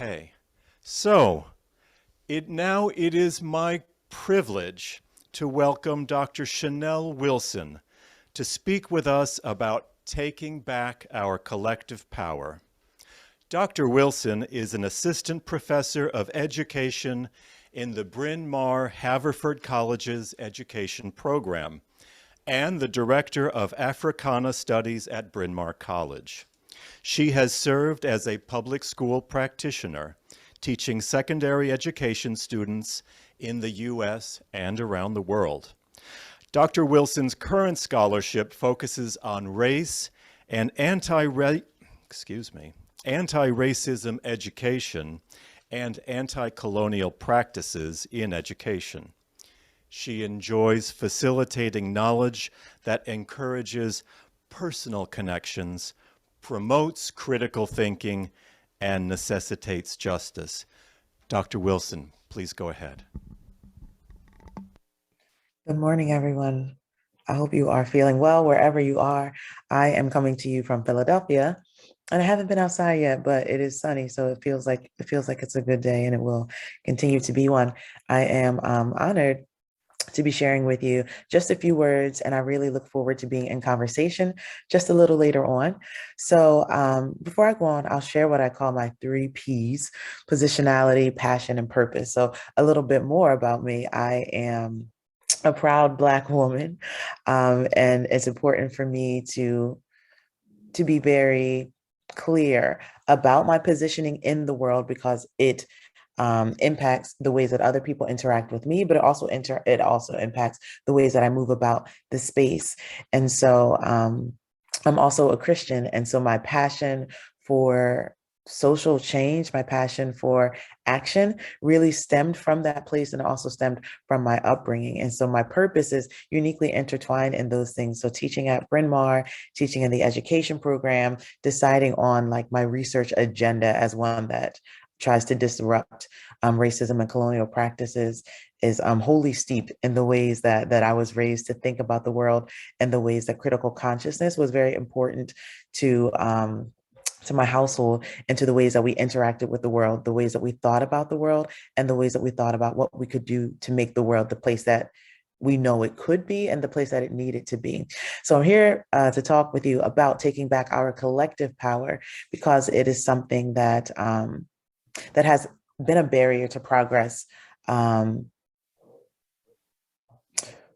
Okay, so it is my privilege to welcome Dr. Chanelle Wilson to speak with us about taking back our collective power. Dr. Wilson is an assistant professor of education in the Bryn Mawr Haverford College's education program and the director of Africana Studies at Bryn Mawr College. She has served as a public school practitioner, teaching secondary education students in the U.S. and around the world. Dr. Wilson's current scholarship focuses on race and anti-racism education and anti-colonial practices in education. She enjoys facilitating knowledge that encourages personal connections, promotes critical thinking, and necessitates justice. Dr. Wilson, please go ahead. Good morning, everyone. I hope you are feeling well wherever you are. I am coming to you from Philadelphia, and I haven't been outside yet, but it is sunny, so it feels like it's a good day, and it will continue to be one. I am honored to be sharing with you just a few words, and I really look forward to being in conversation just a little later on. So before I go on, I'll share what I call my 3 Ps: positionality, passion, and purpose. So a little bit more about me. I am a proud Black woman, and it's important for me to be very clear about my positioning in the world, because it impacts the ways that other people interact with me, but it also impacts the ways that I move about the space. And so I'm also a Christian, and so my passion for social change, my passion for action really stemmed from that place, and also stemmed from my upbringing. And so my purpose is uniquely intertwined in those things. So teaching at Bryn Mawr, teaching in the education program, deciding on like my research agenda as one that tries to disrupt racism and colonial practices is wholly steeped in the ways that I was raised to think about the world, and the ways that critical consciousness was very important to my household, and to the ways that we interacted with the world, the ways that we thought about the world, and the ways that we thought about what we could do to make the world the place that we know it could be and the place that it needed to be. So I'm here to talk with you about taking back our collective power, because it is something that that has been a barrier to progress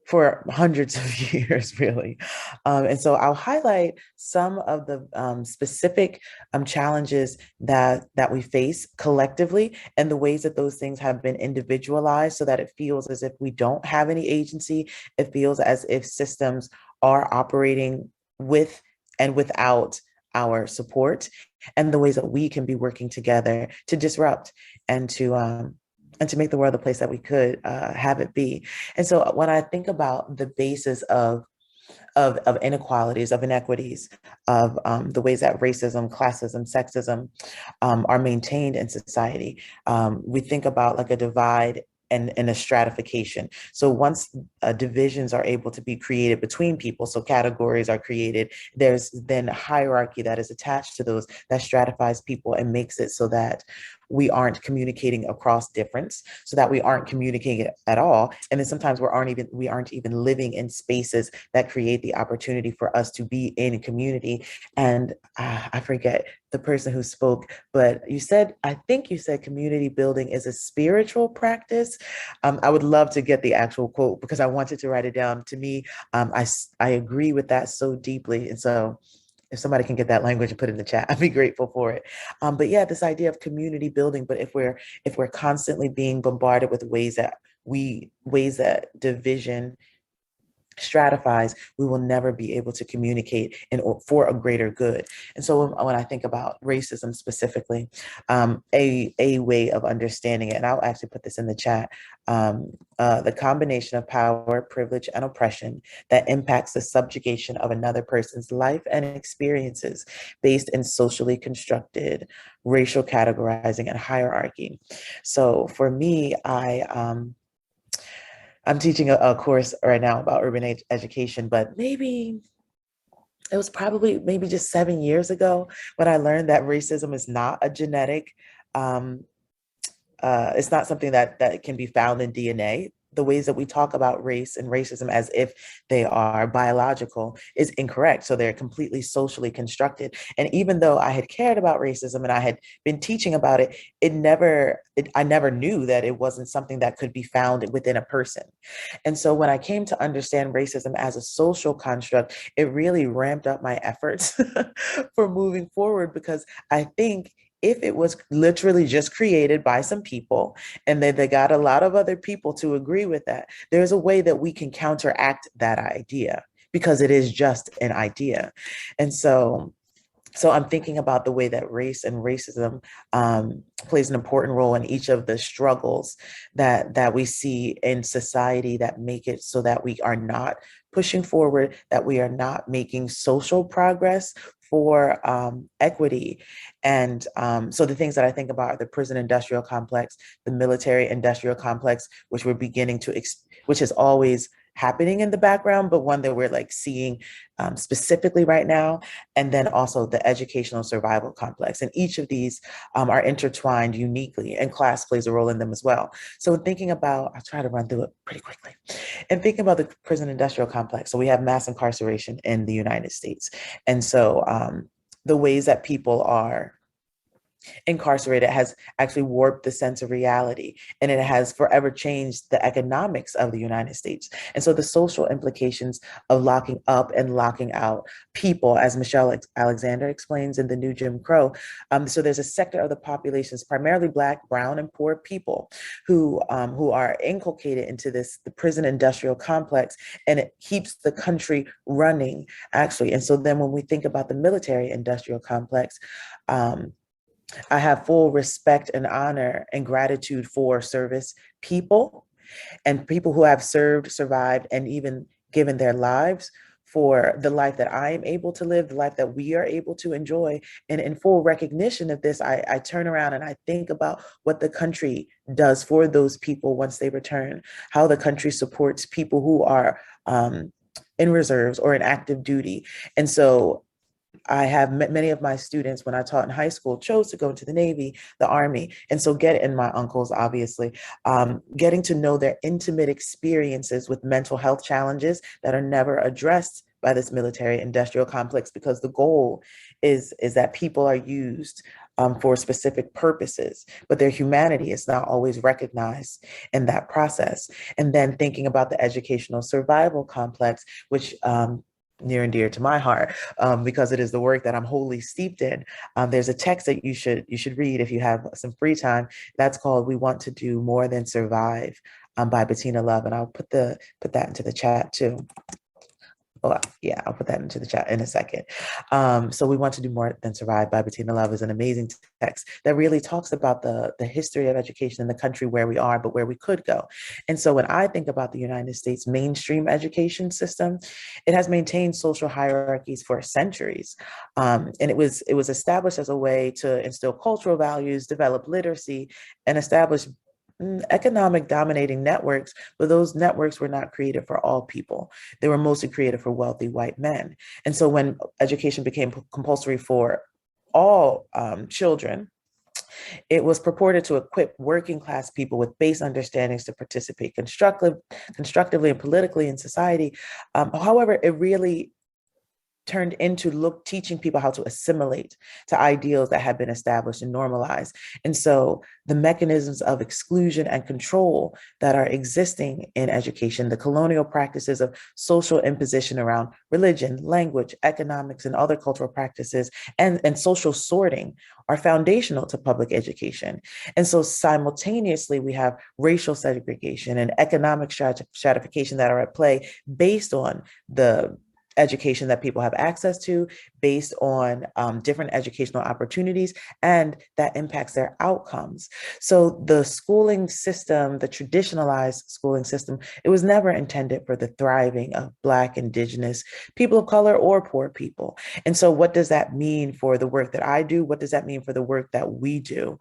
for hundreds of years, really. And so I'll highlight some of the specific challenges that we face collectively, and the ways that those things have been individualized, so that it feels as if we don't have any agency. It feels as if systems are operating with and without our support, and the ways that we can be working together to disrupt and to make the world the place that we could have it be. And so when I think about the basis of inequalities, of inequities, of the ways that racism, classism, sexism are maintained in society, we think about like a divide and a stratification. So once divisions are able to be created between people, so categories are created, there's then a hierarchy that is attached to those, that stratifies people and makes it so that we aren't communicating across difference, so that we aren't communicating at all. And then sometimes we aren't even living in spaces that create the opportunity for us to be in community. And I forget the person who spoke, but I think you said community building is a spiritual practice. I would love to get the actual quote, because I wanted to write it down. To me, I agree with that so deeply. And so if somebody can get that language and put it in the chat, I'd be grateful for it. But yeah, this idea of community building, but if we're constantly being bombarded with ways that division stratifies, we will never be able to communicate for a greater good. And so when I think about racism specifically, a way of understanding it, and I'll actually put this in the chat, the combination of power, privilege, and oppression that impacts the subjugation of another person's life and experiences based in socially constructed racial categorizing and hierarchy. So for me, I'm teaching a course right now about urban education, but maybe it was probably maybe just 7 years ago when I learned that racism is not a genetic it's not something that can be found in DNA. The ways that we talk about race and racism as if they are biological is incorrect. So they're completely socially constructed. And even though I had cared about racism and I had been teaching about it, I never knew that it wasn't something that could be found within a person. And so when I came to understand racism as a social construct, it really ramped up my efforts for moving forward, because I think if it was literally just created by some people and then they got a lot of other people to agree with that, there's a way that we can counteract that idea, because it is just an idea. And so I'm thinking about the way that race and racism plays an important role in each of the struggles that we see in society that make it so that we are not pushing forward, that we are not making social progress for equity. And so the things that I think about are the prison industrial complex, the military industrial complex, which we're beginning to, which is always happening in the background, but one that we're like seeing specifically right now. And then also the educational survival complex. And each of these are intertwined uniquely, and class plays a role in them as well. So in thinking about, I'll try to run through it pretty quickly. And thinking about the prison industrial complex, so we have mass incarceration in the United States. And so the ways that people are incarcerated has actually warped the sense of reality, and it has forever changed the economics of the United States. And so the social implications of locking up and locking out people, as Michelle Alexander explains in The New Jim Crow. So there's a sector of the populations, primarily Black, brown, and poor people, who are inculcated into the prison industrial complex, and it keeps the country running, actually. And so then when we think about the military industrial complex, I have full respect and honor and gratitude for service people and people who have served, survived, and even given their lives for the life that I am able to live, the life that we are able to enjoy. And in full recognition of this, I turn around and I think about what the country does for those people once they return, how the country supports people who are in reserves or in active duty. And so I have many of my students, when I taught in high school, chose to go into the Navy, the Army. And so and my uncles, obviously, getting to know their intimate experiences with mental health challenges that are never addressed by this military industrial complex, because the goal is that people are used for specific purposes, but their humanity is not always recognized in that process. And then thinking about the educational survival complex, which near and dear to my heart, because it is the work that I'm wholly steeped in. There's a text that you should read if you have some free time. That's called "We Want to Do More Than Survive" by Bettina Love, and I'll put that into the chat too. Oh, yeah, I'll put that into the chat in a second. So "We Want to Do More Than Survive" by Bettina Love is an amazing text that really talks about the history of education in the country, where we are, but where we could go. And so when I think about the United States mainstream education system, it has maintained social hierarchies for centuries. And it was established as a way to instill cultural values, develop literacy, and establish economic dominating networks, but those networks were not created for all people. They were mostly created for wealthy white men. And so when education became compulsory for all children, it was purported to equip working class people with base understandings to participate constructively and politically in society. However, it really turned into teaching people how to assimilate to ideals that had been established and normalized. And so the mechanisms of exclusion and control that are existing in education, the colonial practices of social imposition around religion, language, economics, and other cultural practices, and social sorting are foundational to public education. And so simultaneously, we have racial segregation and economic stratification that are at play based on the education that people have access to, based on different educational opportunities, and that impacts their outcomes. So the schooling system, the traditionalized schooling system, it was never intended for the thriving of Black, Indigenous, people of color, or poor people. And so what does that mean for the work that I do? What does that mean for the work that we do?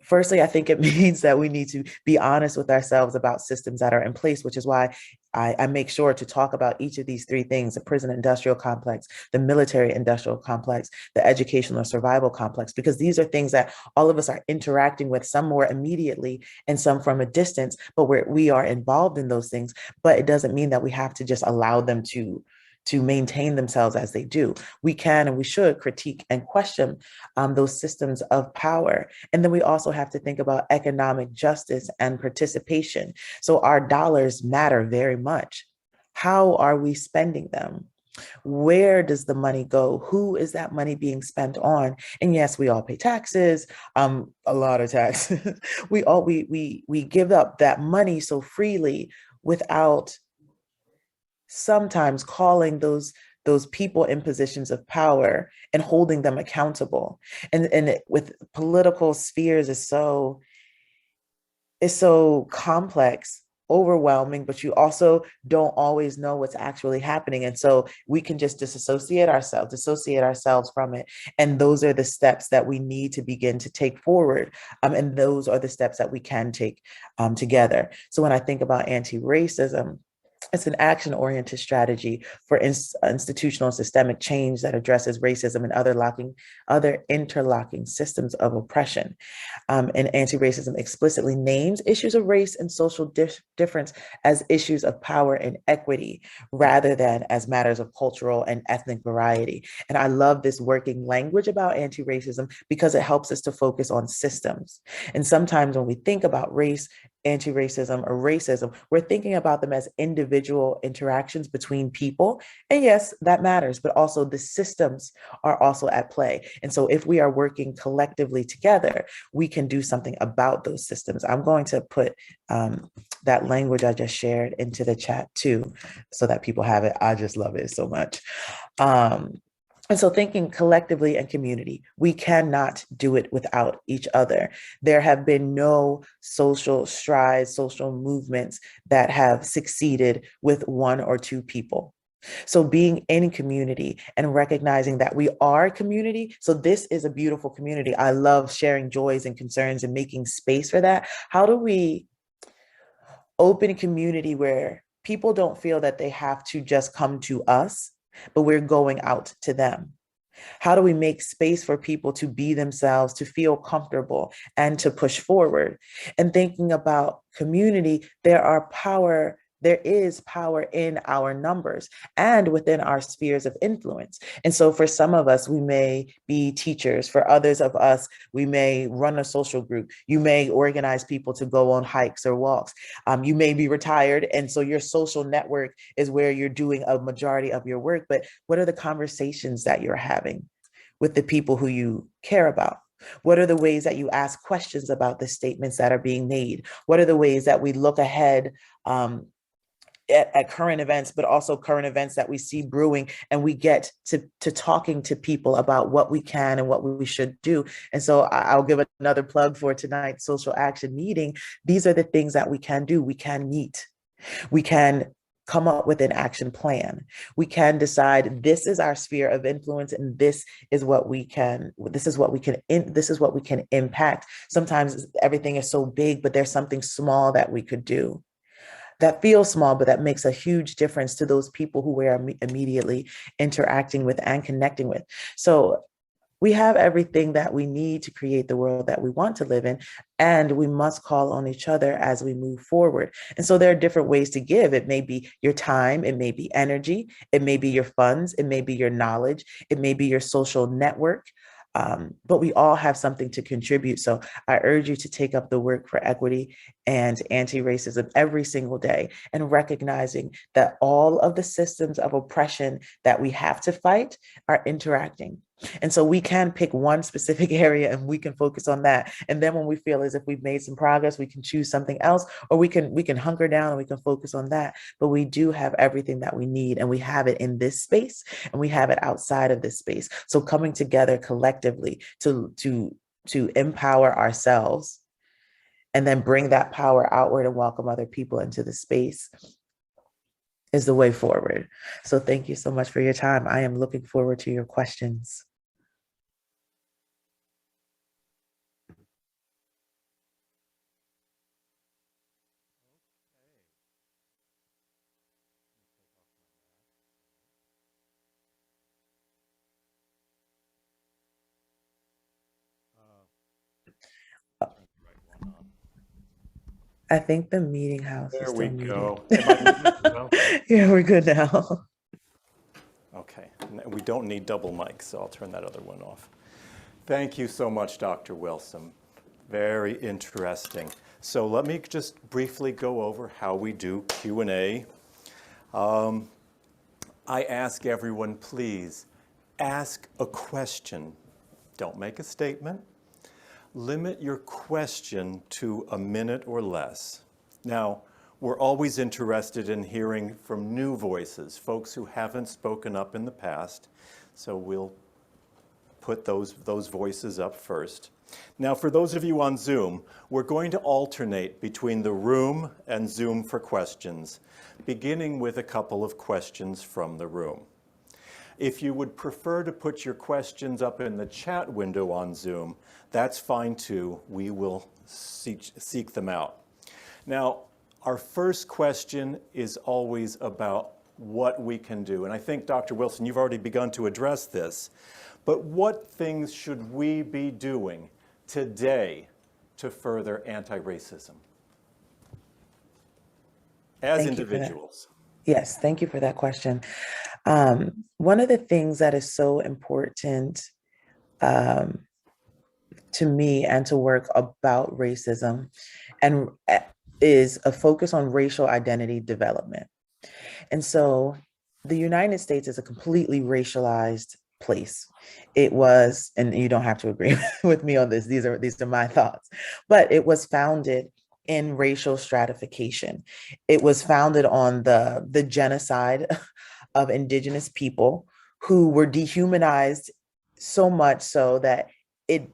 Firstly, I think it means that we need to be honest with ourselves about systems that are in place, which is why I make sure to talk about each of these three things: the prison industrial complex, the military industrial complex, the educational survival complex, because these are things that all of us are interacting with, some more immediately and some from a distance, but we are involved in those things. But it doesn't mean that we have to just allow them to maintain themselves as they do. We can and we should critique and question those systems of power. And then we also have to think about economic justice and participation. So our dollars matter very much. How are we spending them? Where does the money go? Who is that money being spent on? And yes, we all pay taxes, a lot of taxes. we give up that money so freely without sometimes calling those people in positions of power and holding them accountable. And with political spheres is so complex, overwhelming, but you also don't always know what's actually happening. And so we can just dissociate ourselves from it. And those are the steps that we need to begin to take forward. And those are the steps that we can take together. So when I think about anti-racism, it's an action-oriented strategy for institutional and systemic change that addresses racism and other interlocking systems of oppression. And anti-racism explicitly names issues of race and social difference as issues of power and equity, rather than as matters of cultural and ethnic variety. And I love this working language about anti-racism because it helps us to focus on systems. And sometimes when we think about race, anti-racism, or racism, we're thinking about them as individual interactions between people. And yes, that matters, but also the systems are also at play. And so if we are working collectively together, we can do something about those systems. I'm going to put that language I just shared into the chat too, so that people have it. I just love it so much. And so thinking collectively and community, we cannot do it without each other. There have been no social strides, social movements that have succeeded with one or two people. So being in community and recognizing that we are community. So this is a beautiful community. I love sharing joys and concerns and making space for that. How do we open a community where people don't feel that they have to just come to us, but we're going out to them? How do we make space for people to be themselves, to feel comfortable, and to push forward? And thinking about community, there is power in our numbers and within our spheres of influence. And so for some of us, we may be teachers. For others of us, we may run a social group. You may organize people to go on hikes or walks. You may be retired. And so your social network is where you're doing a majority of your work. But what are the conversations that you're having with the people who you care about? What are the ways that you ask questions about the statements that are being made? What are the ways that we look ahead at current events, but also current events that we see brewing, and we get to talking to people about what we can and what we should do? And so I'll give another plug for tonight's social action meeting. These are the things that we can do. We can meet. We can come up with an action plan. We can decide this is our sphere of influence, and this is what we can impact. Sometimes everything is so big, but there's something small that we could do that feels small, but that makes a huge difference to those people who we're immediately interacting with and connecting with. So we have everything that we need to create the world that we want to live in, and we must call on each other as we move forward. And so there are different ways to give. It may be your time, it may be energy, it may be your funds, it may be your knowledge, it may be your social network. But we all have something to contribute. So I urge you to take up the work for equity and anti-racism every single day, and recognizing that all of the systems of oppression that we have to fight are interacting. And so we can pick one specific area and we can focus on that. And then when we feel as if we've made some progress, we can choose something else, or we can hunker down and we can focus on that. But we do have everything that we need, and we have it in this space, and we have it outside of this space. So coming together collectively to empower ourselves and then bring that power outward and welcome other people into the space is the way forward. So thank you so much for your time. I am looking forward to your questions. I think the meeting house is There we still muted. go. Am I muted as well? Yeah, we're good now. Okay, we don't need double mics, so I'll turn that other one off. Thank you so much, Dr. Wilson. Very interesting. So let me just briefly go over how we do Q&A. I ask everyone, please ask a question. Don't make a statement. Limit your question to a minute or less. Now, we're always interested in hearing from new voices, folks who haven't spoken up in the past, so we'll put those voices up first. Now, for those of you on Zoom, we're going to alternate between the room and Zoom for questions, beginning with a couple of questions from the room. If you would prefer to put your questions up in the chat window on Zoom, that's fine too. We will seek them out. Now, our first question is always about what we can do. And I think, Dr. Wilson, you've already begun to address this. But what things should we be doing today to further anti-racism as Thank you for that. individuals? Yes, thank you for that question. One of the things that is so important to me and to work about racism and is a focus on racial identity development. And so the United States is a completely racialized place. It was, and you don't have to agree with me on this, these are my thoughts, but it was founded in racial stratification. It was founded on the genocide of indigenous people who were dehumanized so much so that it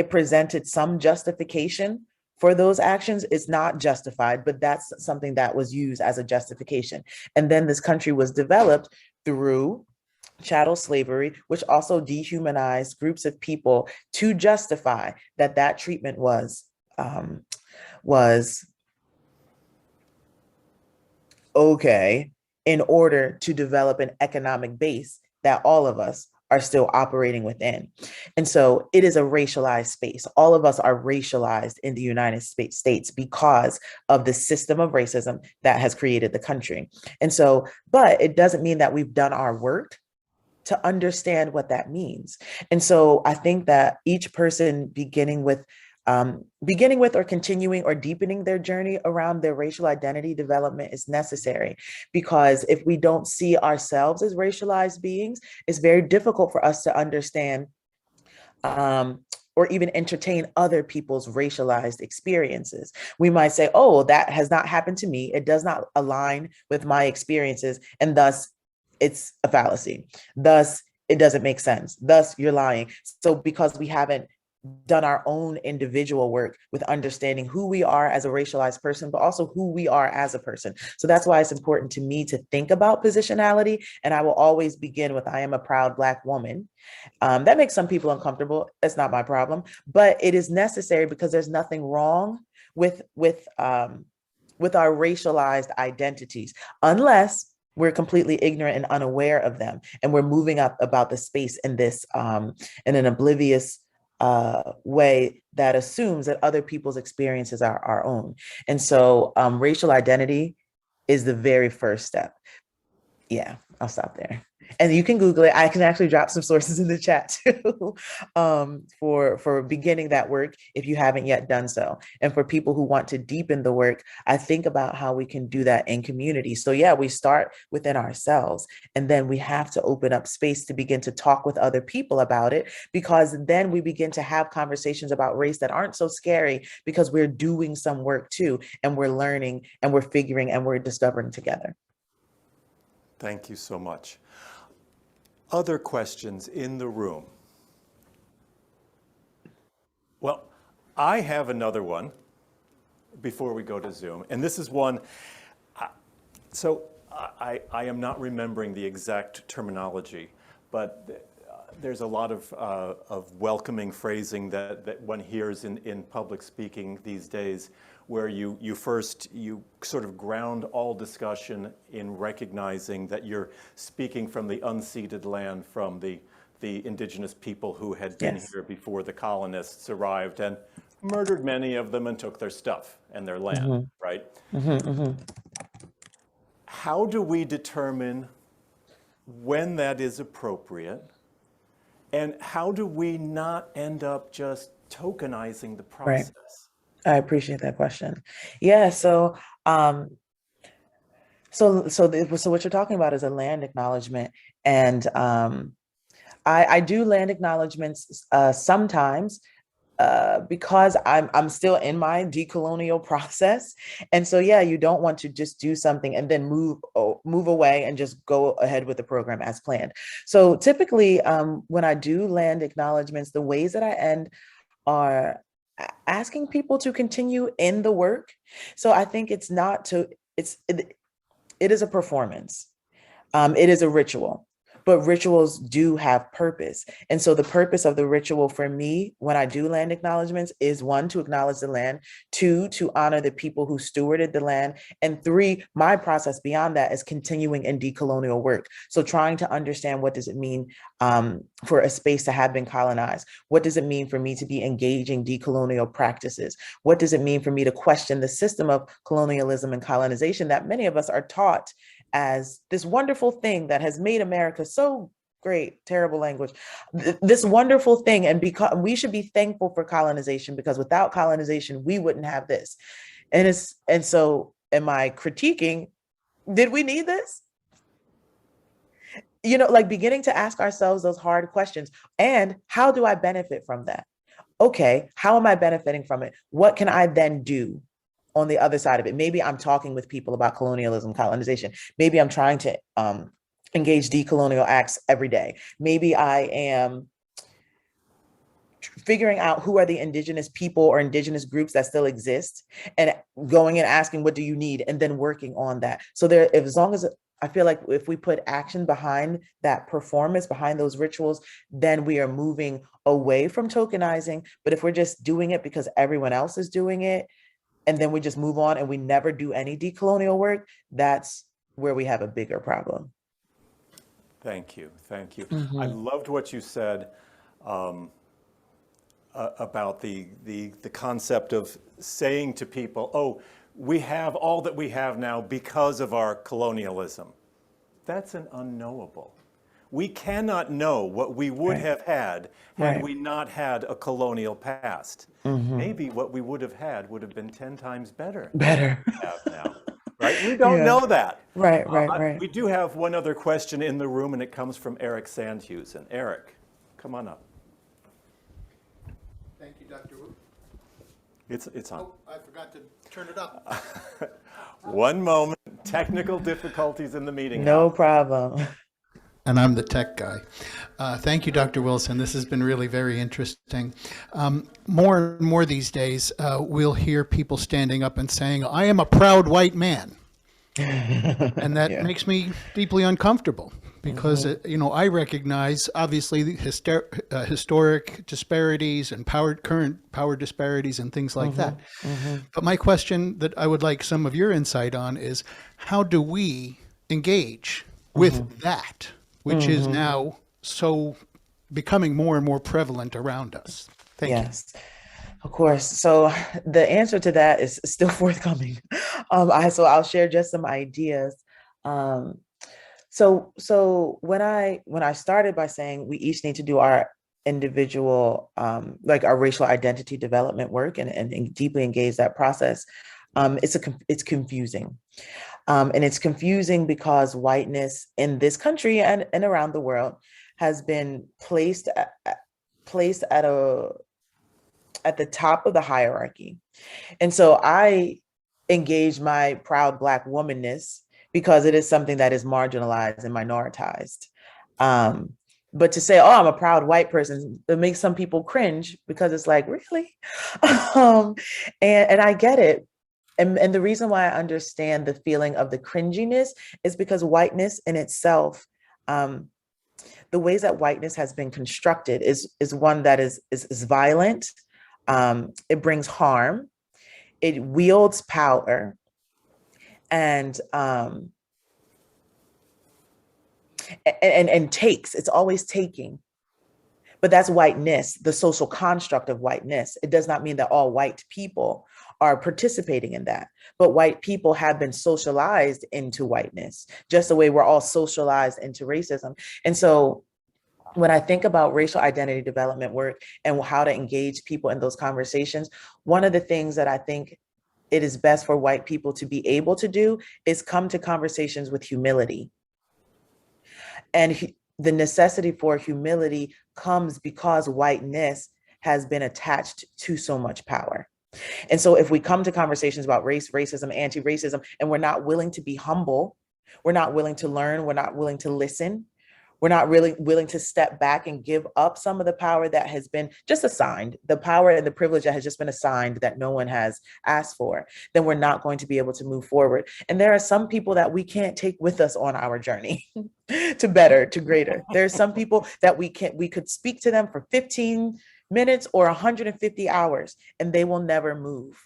presented some justification for those actions. It's not justified, but that's something that was used as a justification. And then this country was developed through chattel slavery, which also dehumanized groups of people to justify that treatment was okay in order to develop an economic base that all of us are still operating within. And so it is a racialized space. All of us are racialized in the United States because of the system of racism that has created the country. And so, but it doesn't mean that we've done our work to understand what that means. And so I think that each person beginning with or continuing or deepening their journey around their racial identity development is necessary, because if we don't see ourselves as racialized beings, it's very difficult for us to understand or even entertain other people's racialized experiences. We might say, oh, that has not happened to me. It does not align with my experiences, and thus it's a fallacy. Thus, it doesn't make sense. Thus, you're lying. So because we haven't done our own individual work with understanding who we are as a racialized person, but also who we are as a person. So that's why it's important to me to think about positionality. And I will always begin with, I am a proud Black woman. That makes some people uncomfortable. That's not my problem, but it is necessary because there's nothing wrong with our racialized identities, unless we're completely ignorant and unaware of them. And we're moving up about the space in this, in an oblivious way that assumes that other people's experiences are our own. And so racial identity is the very first step. Yeah, I'll stop there. And you can Google it. I can actually drop some sources in the chat too for beginning that work if you haven't yet done so. And for people who want to deepen the work, I think about how we can do that in community. So yeah, we start within ourselves, and then we have to open up space to begin to talk with other people about it, because then we begin to have conversations about race that aren't so scary, because we're doing some work too, and we're learning and we're figuring and we're discovering together. Thank you so much. Other questions in the room? Well, I have another one before we go to Zoom, and this is one, so I am not remembering the exact terminology, but there's a lot of welcoming phrasing that one hears in public speaking these days, where you sort of ground all discussion in recognizing that you're speaking from the unceded land, from the indigenous people who had been Yes. here before the colonists arrived, and murdered many of them and took their stuff and their land, right? How do we determine when that is appropriate? And how do we not end up just tokenizing the Right. process? I appreciate that question. Yeah. So what you're talking about is a land acknowledgement, and I do land acknowledgements sometimes because I'm still in my decolonial process, and so yeah, you don't want to just do something and then move away and just go ahead with the program as planned. So typically, when I do land acknowledgements, the ways that I end are asking people to continue in the work. So I think it's not to it is a performance. It is a ritual, but rituals do have purpose. And so the purpose of the ritual for me, when I do land acknowledgements, is one, to acknowledge the land, two, to honor the people who stewarded the land, and three, my process beyond that is continuing in decolonial work. So trying to understand, what does it mean for a space to have been colonized? What does it mean for me to be engaging decolonial practices? What does it mean for me to question the system of colonialism and colonization that many of us are taught as this wonderful thing that has made America so great? Terrible language. This wonderful thing, and because we should be thankful for colonization, because without colonization, we wouldn't have this. And so am I critiquing, did we need this? Like beginning to ask ourselves those hard questions. And how do I benefit from that? Okay, how am I benefiting from it? What can I then do on the other side of it? Maybe I'm talking with people about colonialism, colonization. Maybe I'm trying to engage decolonial acts every day. Maybe I am figuring out who are the indigenous people or indigenous groups that still exist, and going and asking, what do you need? And then working on that. So as long as I feel like if we put action behind that performance, behind those rituals, then we are moving away from tokenizing. But if we're just doing it because everyone else is doing it, and then we just move on and we never do any decolonial work, that's where we have a bigger problem. Thank you. Thank you. I loved what you said about the concept of saying to people, oh, we have all that we have now because of our colonialism. That's an unknowable. We cannot know what we would have had we not had a colonial past. Maybe what we would have had would have been 10 times better than what we have now. Right? We don't know that. Right. We do have one other question in the room, and it comes from Eric Sandhusen. Eric, come on up. Thank you, Dr. Wu. It's on. Oh, I forgot to turn it up. One moment. Technical difficulties in the meeting. No problem. And I'm the tech guy. Thank you, Dr. Wilson. This has been really very interesting. More and more these days, we'll hear people standing up and saying, I am a proud white man. And that makes me deeply uncomfortable because, I recognize, obviously, the historic disparities and current power disparities and things like that. But my question that I would like some of your insight on is, how do we engage with that, which is now so becoming more and more prevalent around us? Thank you. Yes, of course. So the answer to that is still forthcoming. So I'll share just some ideas. So when I started by saying we each need to do our individual, like our racial identity development work and deeply engage that process, it's confusing. And it's confusing because whiteness in this country and around the world has been placed at the top of the hierarchy. And so I engage my proud Black womanness because it is something that is marginalized and minoritized. But to say, oh, I'm a proud white person, it makes some people cringe because it's like, really? And I get it. And the reason why I understand the feeling of the cringiness is because whiteness in itself, the ways that whiteness has been constructed is one that is violent. It brings harm. It wields power, and takes. It's always taking. But that's whiteness, the social construct of whiteness. It does not mean that all white people are participating in that, but white people have been socialized into whiteness, just the way we're all socialized into racism. And so when I think about racial identity development work and how to engage people in those conversations, one of the things that I think it is best for white people to be able to do is come to conversations with humility. And the necessity for humility comes because whiteness has been attached to so much power. And so if we come to conversations about race, racism, anti-racism, and we're not willing to be humble, we're not willing to learn, we're not willing to listen, we're not really willing to step back and give up some of the power that has been just assigned, the power and the privilege that has just been assigned that no one has asked for, then we're not going to be able to move forward. And there are some people that we can't take with us on our journey to better, to greater. There are some people that we could speak to them for 15 minutes or 150 hours, and they will never move.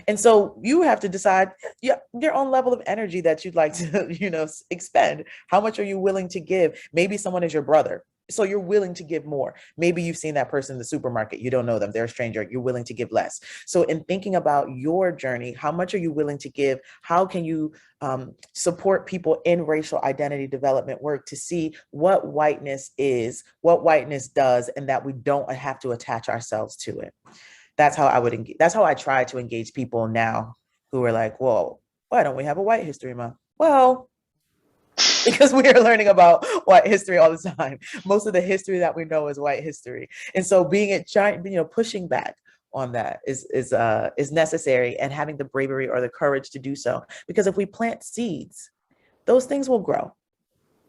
And so you have to decide your own level of energy that you'd like to, expend. How much are you willing to give? Maybe someone is your brother, so you're willing to give more. Maybe you've seen that person in the supermarket. You don't know them. They're a stranger. You're willing to give less. So in thinking about your journey, how much are you willing to give? How can you support people in racial identity development work to see what whiteness is, what whiteness does, and that we don't have to attach ourselves to it? That's how I would engage. That's how I try to engage people now who are like, "Whoa, why don't we have a White History Month?" Well, because we are learning about white history all the time. Most of the history that we know is white history, and so pushing back on that is necessary, and having the bravery or the courage to do so. Because if we plant seeds, those things will grow.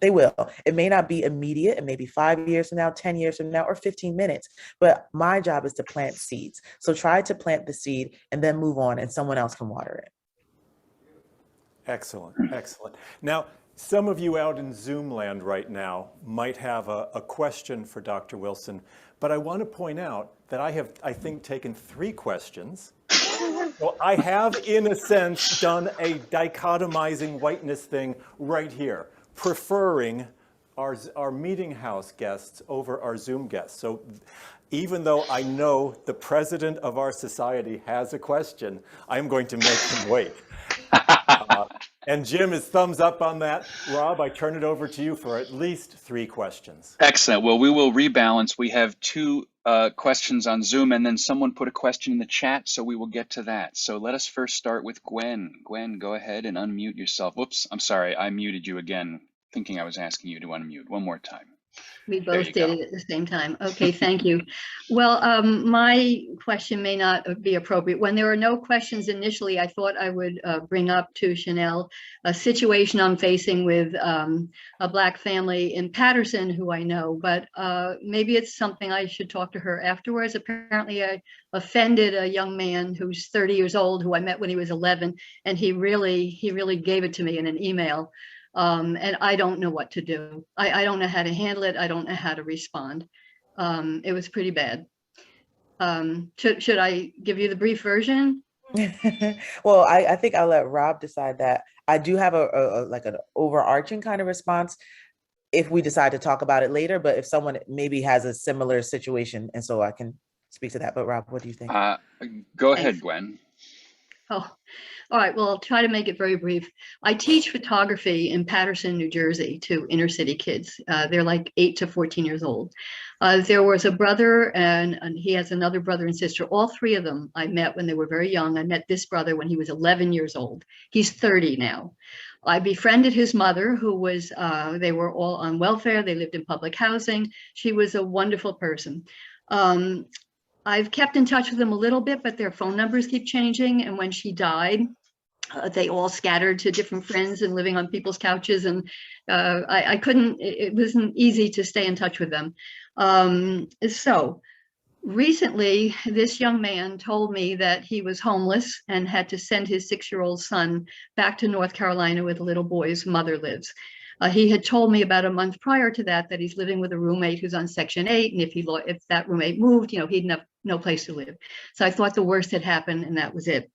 They will. It may not be immediate. It may be 5 years from now, 10 years from now, or 15 minutes. But my job is to plant seeds. So try to plant the seed and then move on, and someone else can water it. Excellent, excellent. Now, some of you out in Zoom land right now might have a question for Dr. Wilson, but I want to point out that I have, I think, taken 3 questions. So I have, in a sense, done a dichotomizing whiteness thing right here, preferring our meeting house guests over our Zoom guests. So even though I know the president of our society has a question, I'm going to make him wait. And Jim is thumbs up on that. Rob, I turn it over to you for at least 3 questions. Excellent. Well, we will rebalance. We have 2 questions on Zoom, and then someone put a question in the chat, so we will get to that. So let us first start with Gwen. Gwen, go ahead and unmute yourself. Whoops, I'm sorry, I muted you again, thinking I was asking you to unmute. One more time. We both did it at the same time. Okay, thank you. Well, my question may not be appropriate. When there were no questions initially, I thought I would bring up to Chanelle a situation I'm facing with a Black family in Paterson who I know, but maybe it's something I should talk to her afterwards. Apparently, I offended a young man who's 30 years old who I met when he was 11, and he really gave it to me in an email. And I don't know what to do. I don't know how to handle it. I don't know how to respond. It was pretty bad. Should I give you the brief version? Well, I think I'll let Rob decide that. I do have like an overarching kind of response if we decide to talk about it later, but if someone maybe has a similar situation, and so I can speak to that. But Rob, what do you think? Go ahead, Gwen. Oh, all right. Well, I'll try to make it very brief. I teach photography in Paterson, New Jersey to inner city kids. They're like 8 to 14 years old. There was a brother and he has another brother and sister. All 3 of them I met when they were very young. I met this brother when he was 11 years old. He's 30 now. I befriended his mother, who was, they were all on welfare. They lived in public housing. She was a wonderful person. I've kept in touch with them a little bit, but their phone numbers keep changing. And when she died, they all scattered to different friends and living on people's couches. And I couldn't, it wasn't easy to stay in touch with them. So recently, this young man told me that he was homeless and had to send his 6-year-old son back to North Carolina where the little boy's mother lives. He had told me about a month prior to that he's living with a roommate who's on Section 8, and if that roommate moved, he'd have no place to live. So I thought the worst had happened, and that was it.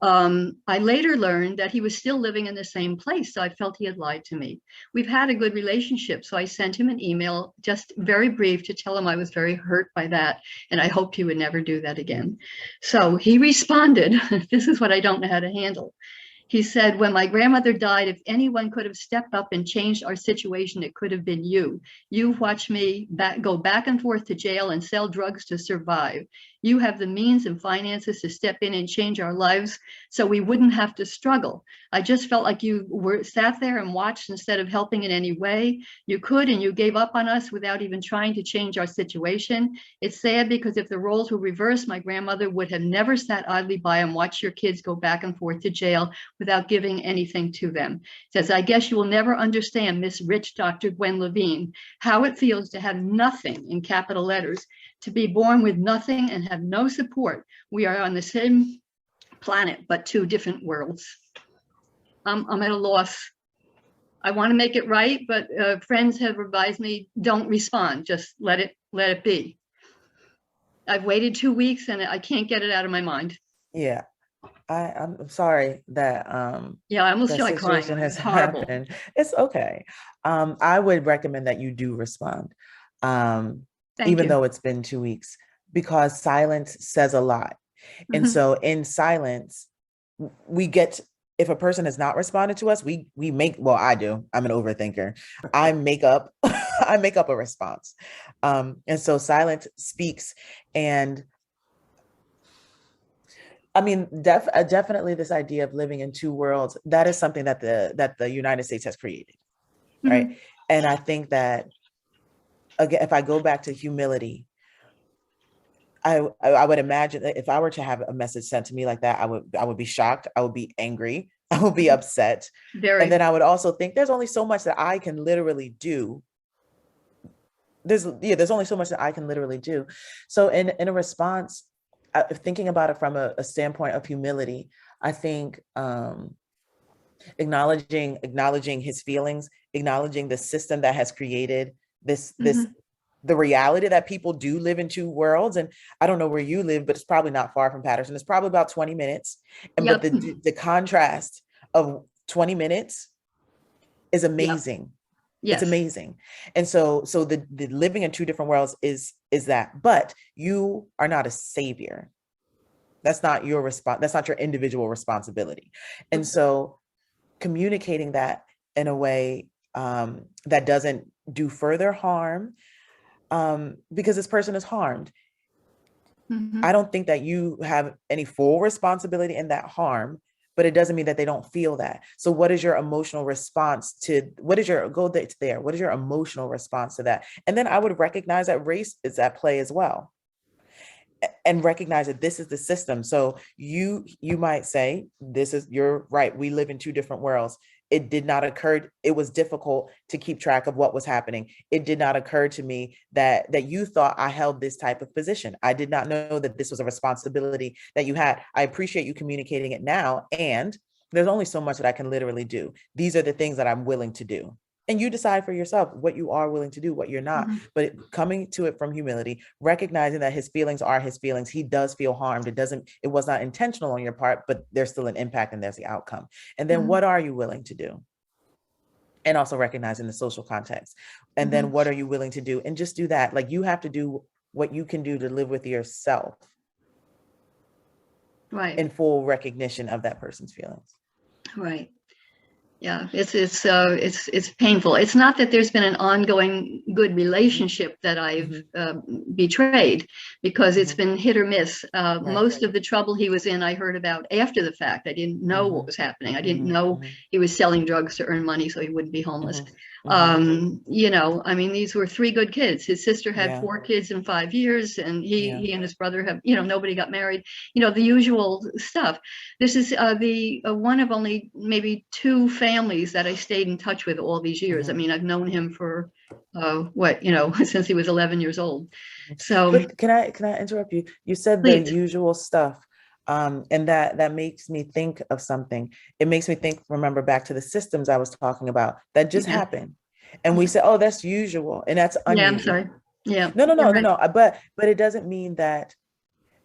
I later learned that he was still living in the same place, so I felt he had lied to me. We've had a good relationship, so I sent him an email, just very brief, to tell him I was very hurt by that, and I hoped he would never do that again. So he responded, this is what I don't know how to handle. He said, when my grandmother died, if anyone could have stepped up and changed our situation, it could have been you. You watched me go back and forth to jail and sell drugs to survive. You have the means and finances to step in and change our lives so we wouldn't have to struggle. I just felt like you sat there and watched instead of helping in any way. You could, and you gave up on us without even trying to change our situation. It's sad because if the roles were reversed, my grandmother would have never sat idly by and watched your kids go back and forth to jail without giving anything to them. Says, I guess you will never understand, Miss Rich Dr. Gwen Levine, how it feels to have nothing, in capital letters, to be born with nothing and have no support. We are on the same planet, but two different worlds. I'm at a loss. I want to make it right, but friends have advised me, don't respond, just let it be. I've waited 2 weeks and I can't get it out of my mind. Yeah, I'm sorry that Yeah, I almost that feel like crying. situation has It's horrible. happened. It's okay. I would recommend that you do respond, Thank even you. though it's been 2 weeks, because silence says a lot. And Mhm. so in silence, we get, if a person has not responded to us, we make, well, I do, I'm an overthinker. I make up, I make up a response. And so silence speaks. And I mean, definitely this idea of living in two worlds, that is something that the United States has created, right? Mhm. And I think that, again, if I go back to humility, I would imagine that if I were to have a message sent to me like that, I would be shocked. I would be angry. I would be upset. Very. And then I would also think there's only so much that I can literally do. There's only so much that I can literally do. So in a response, thinking about it from a standpoint of humility, I think acknowledging his feelings, acknowledging the system that has created this the reality that people do live in two worlds. And I don't know where you live, but it's probably not far from Patterson. It's probably about 20 minutes. And Yep. but the contrast of 20 minutes is amazing. Yes. It's amazing. And so the living in two different worlds is that, but you are not a savior. That's not your response. That's not your individual responsibility. And so communicating that in a way that doesn't do further harm, because this person is harmed. I don't think that you have any full responsibility in that harm, but it doesn't mean that they don't feel that. So what is your emotional response to, what is your emotional response to that? And then I would recognize that race is at play as well, and recognize that this is the system. So you might say, you're right, we live in two different worlds. It did not occur, it was difficult to keep track of what was happening. It did not occur to me that you thought I held this type of position. I did not know that this was a responsibility that you had. I appreciate you communicating it now. And there's only so much that I can literally do. These are the things that I'm willing to do. And you decide for yourself what you are willing to do, what you're not. But coming to it from humility, recognizing that his feelings are his feelings. He does feel harmed. It was not intentional on your part, but there's still an impact and there's the outcome. And then what are you willing to do? And also recognizing the social context. And then what are you willing to do? And just do that. Like, you have to do what you can do to live with yourself. Right. In full recognition of that person's feelings. Right. Yeah, it's painful. It's not that there's been an ongoing good relationship that I've betrayed, because it's been hit or miss. Most of the trouble he was in, I heard about after the fact. I didn't know what was happening. I didn't know he was selling drugs to earn money so he wouldn't be homeless. You know, I mean, these were 3 good kids. His sister had 4 kids in 5 years, and he and his brother have, you know, nobody got married, you know, the usual stuff. This is the one of only maybe 2 families that I stayed in touch with all these years. I mean, I've known him for since he was 11 years old. So but can I interrupt you? You said please. the usual stuff. And that makes me think of something. It makes me remember back to the systems I was talking about that just happened. And we say, oh, that's usual. And that's unusual. Yeah, I'm sorry. Yeah. No. But it doesn't mean that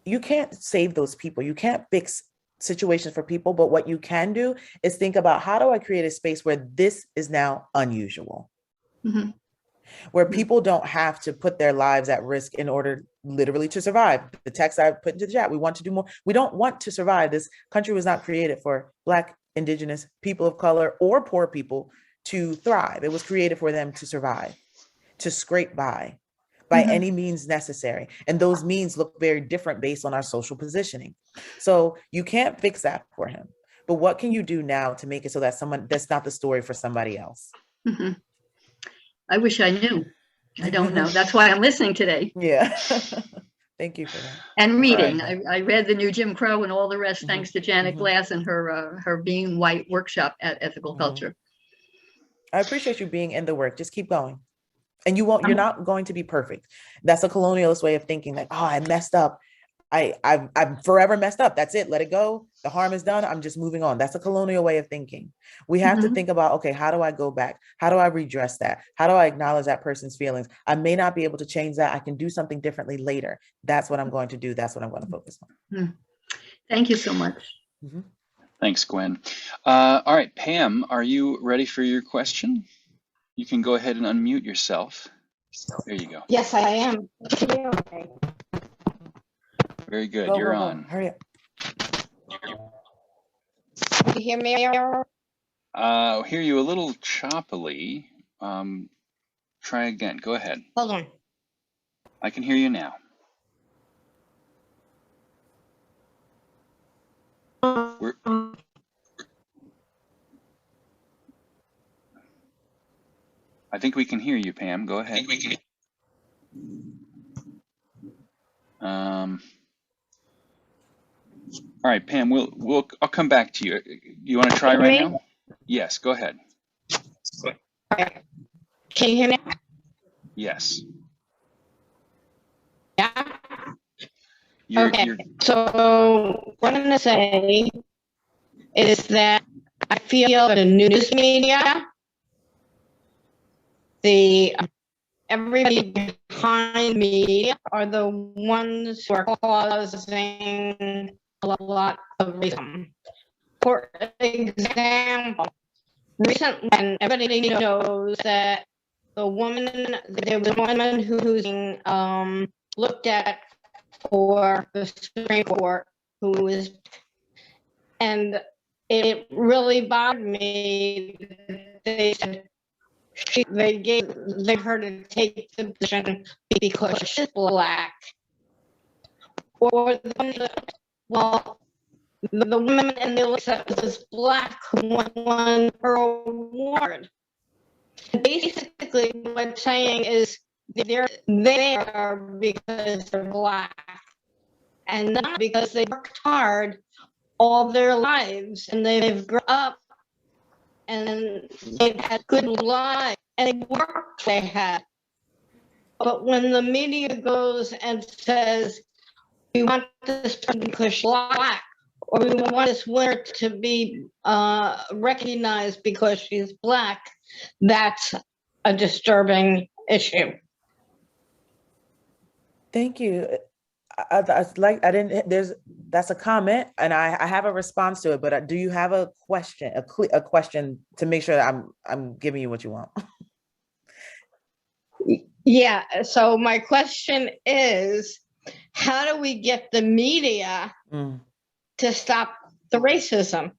you can't save those people. You can't fix situations for people, but what you can do is think about, how do I create a space where this is now unusual? Mhm. Where people don't have to put their lives at risk in order literally to survive. The text I put into the chat, we want to do more. We don't want to survive. This country was not created for Black, Indigenous, people of color, or poor people to thrive. It was created for them to survive, to scrape by Mhm. any means necessary. And those means look very different based on our social positioning. So you can't fix that for him. But what can you do now to make it so that that's not the story for somebody else? Mhm. I wish I knew. I don't know. That's why I'm listening today Yeah. Thank you for that. and reading. Right. I read The New Jim Crow and all the rest, Mhm. thanks to Janet Mhm. Glass and her Being White workshop at Ethical Mhm. Culture. I appreciate you being in the work. Just keep going. And you're not going to be perfect. That's a colonialist way of thinking, like, oh, I messed up. I'm forever messed up. That's it. Let it go. The harm is done. I'm just moving on. That's a colonial way of thinking. We have to Mhm. think about, okay, how do I go back? How do I redress that? How do I acknowledge that person's feelings? I may not be able to change that. I can do something differently later. That's what I'm going to do. That's what I'm going to focus on. Thank you so much. Mhm. Thanks, Gwen. All right, Pam, are you ready for your question? You can go ahead and unmute yourself. There you go. Yes, I am. Very good. Go, You're go, go. on. Hurry up. Can you hear me? Hear you a little choppily. Try again. Go ahead. Hold on. I can hear you now. We're, I think we can hear you, Pam. Go ahead. All right, Pam. I'll come back to you. You want to try right now? Yes. Go ahead. Can you hear me? Yes. Yeah. Okay. So what I'm going to say is that I feel that the news media, everybody behind me are the ones who are causing a lot of racism. For example, recently, and everybody knows that there was a woman who's being looked at for the Supreme Court, and it really bothered me that they said they her to take the position because she's Black. Or the woman in the election was Black who won her award. Basically, what I'm saying is they're there because they're Black and not because they worked hard all their lives and they've grown up and they've had good lives and work they had. But when the media goes and says, we want this person because she's Black, or we want this winner to be recognized because she's Black, that's a disturbing issue. Thank you. That's a comment, and I have a response to it. But do you have a question, a question to make sure that I'm giving you what you want? Yeah. So my question is, how do we get the media to stop the racism?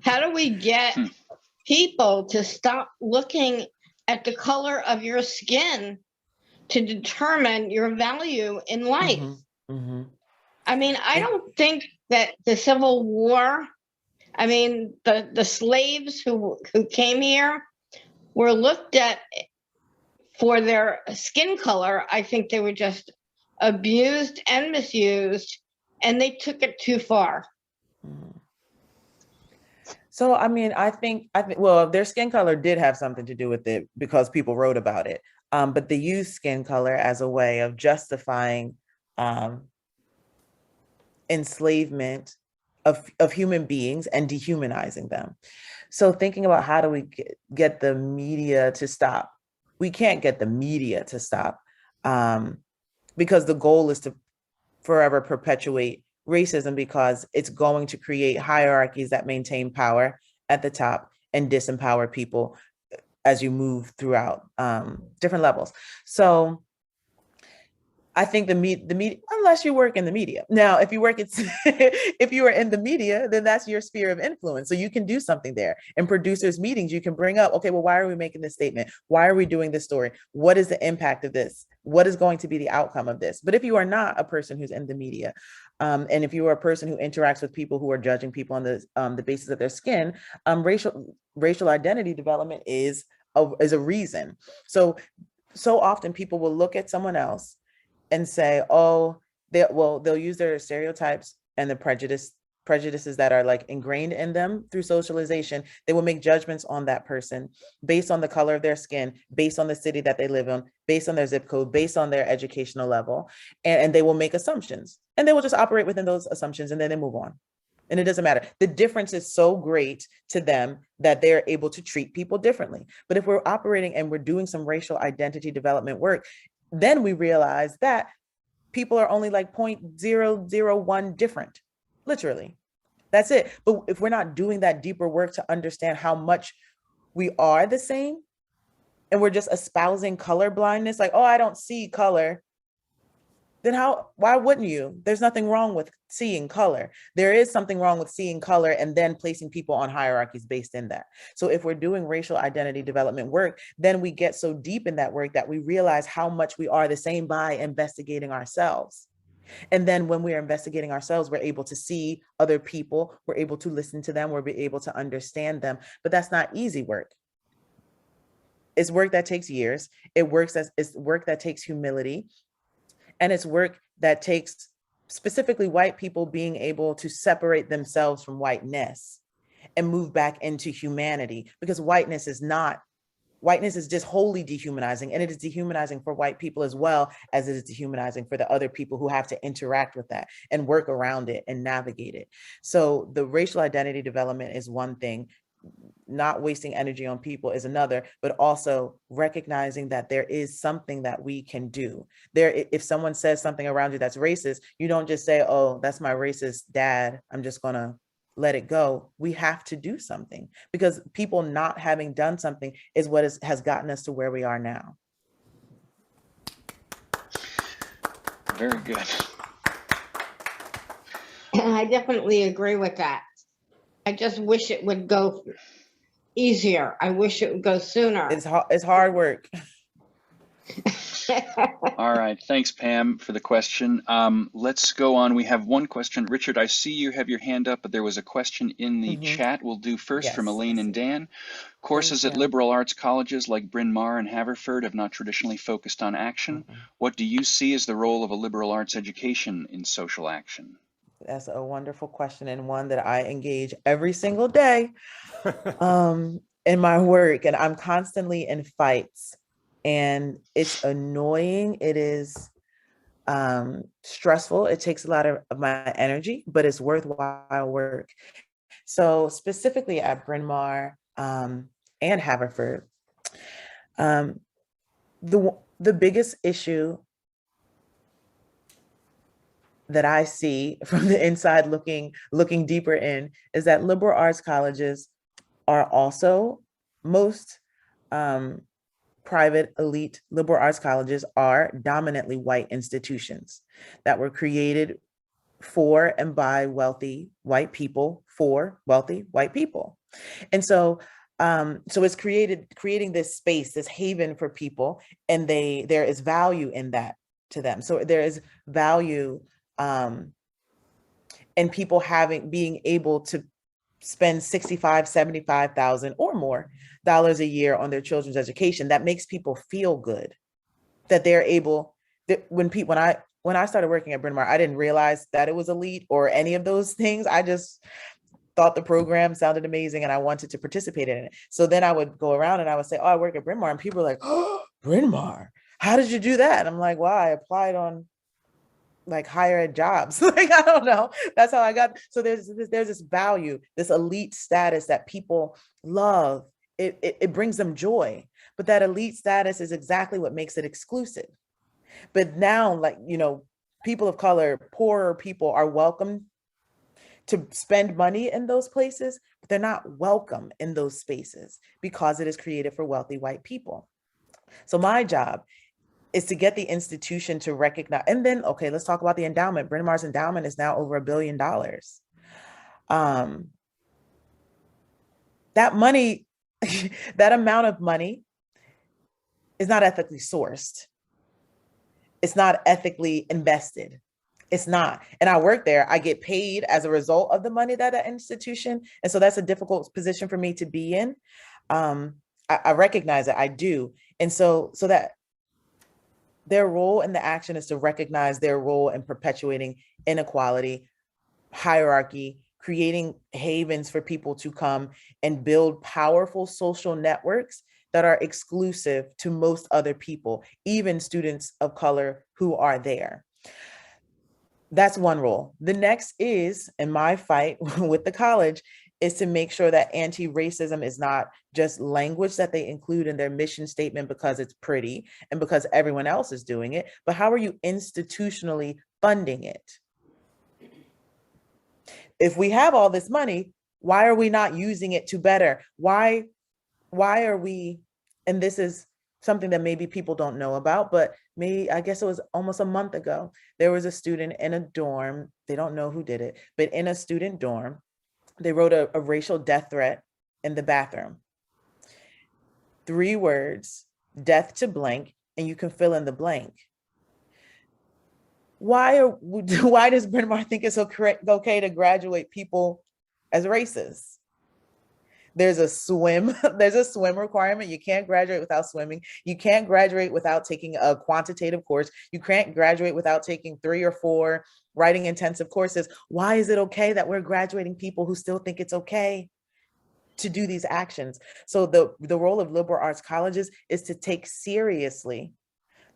How do we get people to stop looking at the color of your skin to determine your value in life? I mean, I don't think that the Civil War, I mean, the slaves who came here were looked at for their skin color. I think they were just abused and misused, and they took it too far. So, I mean, I think, well, their skin color did have something to do with it because people wrote about it. But they used skin color as a way of justifying enslavement of human beings and dehumanizing them. So thinking about how do we get the media to stop? We can't get the media to stop because the goal is to forever perpetuate racism because it's going to create hierarchies that maintain power at the top and disempower people as you move throughout different levels. So I think the media, unless you work in the media. Now, if you work at, if you are in the media, then that's your sphere of influence. So you can do something there. In producers' meetings, you can bring up, okay, well, why are we making this statement? Why are we doing this story? What is the impact of this? What is going to be the outcome of this? But if you are not a person who's in the media, and if you are a person who interacts with people who are judging people on the basis of their skin, racial identity development is a reason. So often people will look at someone else and say, oh, they'll use their stereotypes and the prejudices that are like ingrained in them through socialization. They will make judgments on that person based on the color of their skin, based on the city that they live in, based on their zip code, based on their educational level. And they will make assumptions and they will just operate within those assumptions and then they move on. And it doesn't matter. The difference is so great to them that they're able to treat people differently. But if we're operating and we're doing some racial identity development work, then we realize that people are only like 0.001 different, literally. That's it. But if we're not doing that deeper work to understand how much we are the same, and we're just espousing color blindness, like, oh, I don't see color, then why wouldn't you? There's nothing wrong with seeing color. There is something wrong with seeing color and then placing people on hierarchies based in that. So if we're doing racial identity development work, then we get so deep in that work that we realize how much we are the same by investigating ourselves. And then when we are investigating ourselves, we're able to see other people, we're able to listen to them, we're able to understand them, but that's not easy work. It's work that takes years. It's work that takes humility. And it's work that takes specifically white people being able to separate themselves from whiteness and move back into humanity, because whiteness is just wholly dehumanizing, and it is dehumanizing for white people as well as it is dehumanizing for the other people who have to interact with that and work around it and navigate it. So the racial identity development is one thing. Not wasting energy on people is another, but also recognizing that there is something that we can do. If someone says something around you that's racist, you don't just say, oh, that's my racist dad, I'm just gonna let it go. We have to do something, because people not having done something is what has gotten us to where we are now. Very good. I definitely agree with that. I just wish it would go easier. I wish it would go sooner. It's hard work. All right. Thanks, Pam, for the question. Let's go on. We have one question. Richard, I see you have your hand up, but there was a question in the chat. We'll do first from Elaine and Dan. Courses at liberal arts colleges like Bryn Mawr and Haverford have not traditionally focused on action. What do you see as the role of a liberal arts education in social action? That's a wonderful question, and one that I engage every single day in my work, and I'm constantly in fights, and it's annoying. It is stressful. It takes a lot of my energy, but it's worthwhile work. So specifically at Bryn Mawr and Haverford, the biggest issue that I see from the inside looking deeper in is that liberal arts colleges are also, most private elite liberal arts colleges are dominantly white institutions that were created for and by wealthy white people for wealthy white people. And so it's creating this space, this haven for people, and there is value in that to them. So there is value and people being able to spend $65,000, $75,000 or more dollars a year on their children's education. That makes people feel good that they're able. When I started working at Bryn Mawr, I didn't realize that it was elite or any of those things. I just thought the program sounded amazing and I wanted to participate in it. So then I would go around and I would say, oh, I work at Bryn Mawr, and people are like, oh, Bryn Mawr, how did you do that? And I'm like, well, I applied on like higher ed jobs. Like, I don't know. That's how I got. So there's this value, this elite status that people love. It brings them joy, but that elite status is exactly what makes it exclusive. But now, like, people of color, poorer people are welcome to spend money in those places, but they're not welcome in those spaces because it is created for wealthy white people. So my job is to get the institution to recognize, and then, okay, let's talk about the endowment. Bryn Mawr's endowment is now over $1 billion. That money, that amount of money is not ethically sourced. It's not ethically invested. It's not. And I work there. I get paid as a result of the money that institution. And so that's a difficult position for me to be in. I recognize it. I do. And so that their role in the action is to recognize their role in perpetuating inequality, hierarchy, creating havens for people to come and build powerful social networks that are exclusive to most other people, even students of color who are there. That's one role. The next is, in my fight with the college, is to make sure that anti-racism is not just language that they include in their mission statement because it's pretty and because everyone else is doing it, but how are you institutionally funding it? If we have all this money, why are we not using it to better? Why are we, and this is something that maybe people don't know about, but I guess it was almost a month ago, there was a student in a dorm, they don't know who did it, but in a student dorm, they wrote a racial death threat in the bathroom. 3 words, death to blank, and you can fill in the blank. Why does Bryn Mawr think it's okay to graduate people as racist? There's a swim requirement. You can't graduate without swimming. You can't graduate without taking a quantitative course. You can't graduate without taking 3 or 4 writing intensive courses. Why is it okay that we're graduating people who still think it's okay to do these actions? So the role of liberal arts colleges is to take seriously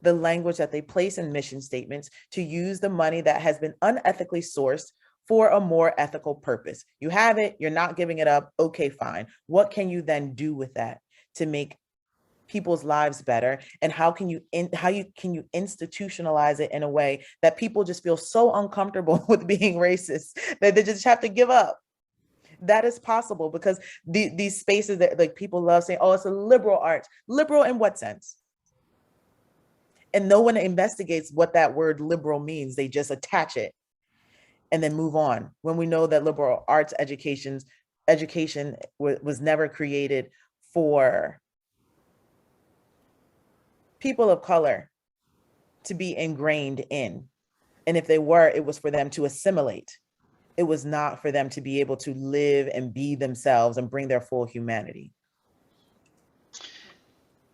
the language that they place in mission statements, to use the money that has been unethically sourced for a more ethical purpose. You have it, you're not giving it up, okay, fine. What can you then do with that to make people's lives better? And how can you institutionalize it in a way that people just feel so uncomfortable with being racist that they just have to give up? That is possible because these spaces that like people love saying, oh, it's a liberal arts. Liberal in what sense? And no one investigates what that word liberal means. They just attach it and then move on. When we know that liberal arts education was never created for people of color to be ingrained in. And if they were, it was for them to assimilate. It was not for them to be able to live and be themselves and bring their full humanity.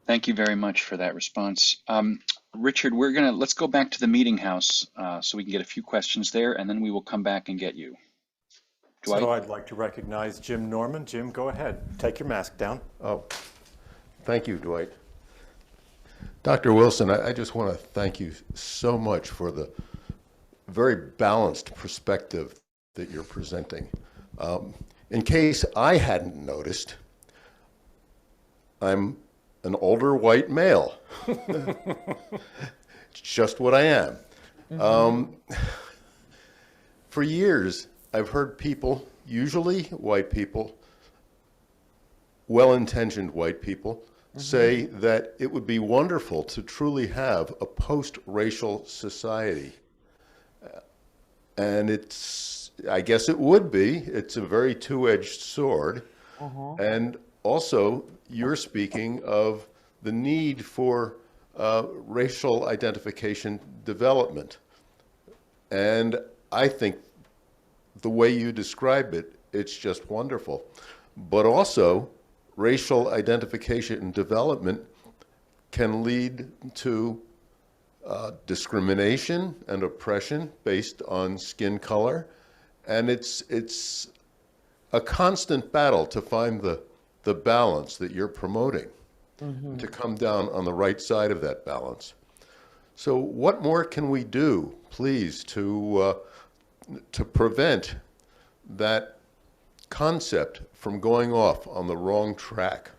Thank you very much for that response. Richard, let's go back to the meeting house so we can get a few questions there, and then we will come back and get you. Dwight? So I'd like to recognize Jim Norman. Jim, go ahead. Take your mask down. Oh, thank you, Dwight. Dr. Wilson, I just want to thank you so much for the very balanced perspective that you're presenting. In case I hadn't noticed, I'm an older white male. It's just what I am. Mm-hmm. For years, I've heard people, usually white people, well-intentioned white people, mm-hmm. say that it would be wonderful to truly have a post-racial society. And I guess it would be. It's a very two-edged sword. Uh-huh. And also, you're speaking of the need for racial identification development. And I think the way you describe it, it's just wonderful. But also, racial identification and development can lead to discrimination and oppression based on skin color. And it's a constant battle to find the balance that you're promoting, mm-hmm. to come down on the right side of that balance. So what more can we do, please, to prevent that concept from going off on the wrong track,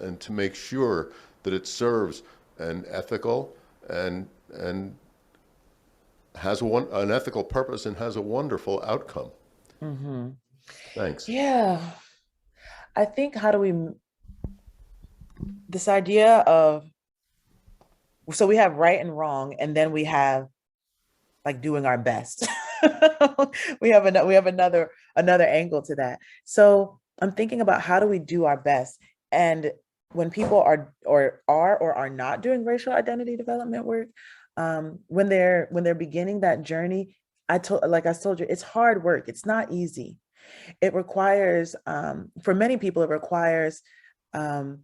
and to make sure that it serves an ethical and has an ethical purpose and has a wonderful outcome. Thanks. Yeah. I think this idea of, so we have right and wrong, and then we have like doing our best. we have another angle to that. So I'm thinking about, how do we do our best? And when people are not doing racial identity development work, when they're beginning that journey, I told you, it's hard work. It's not easy. It requires, for many people, it requires a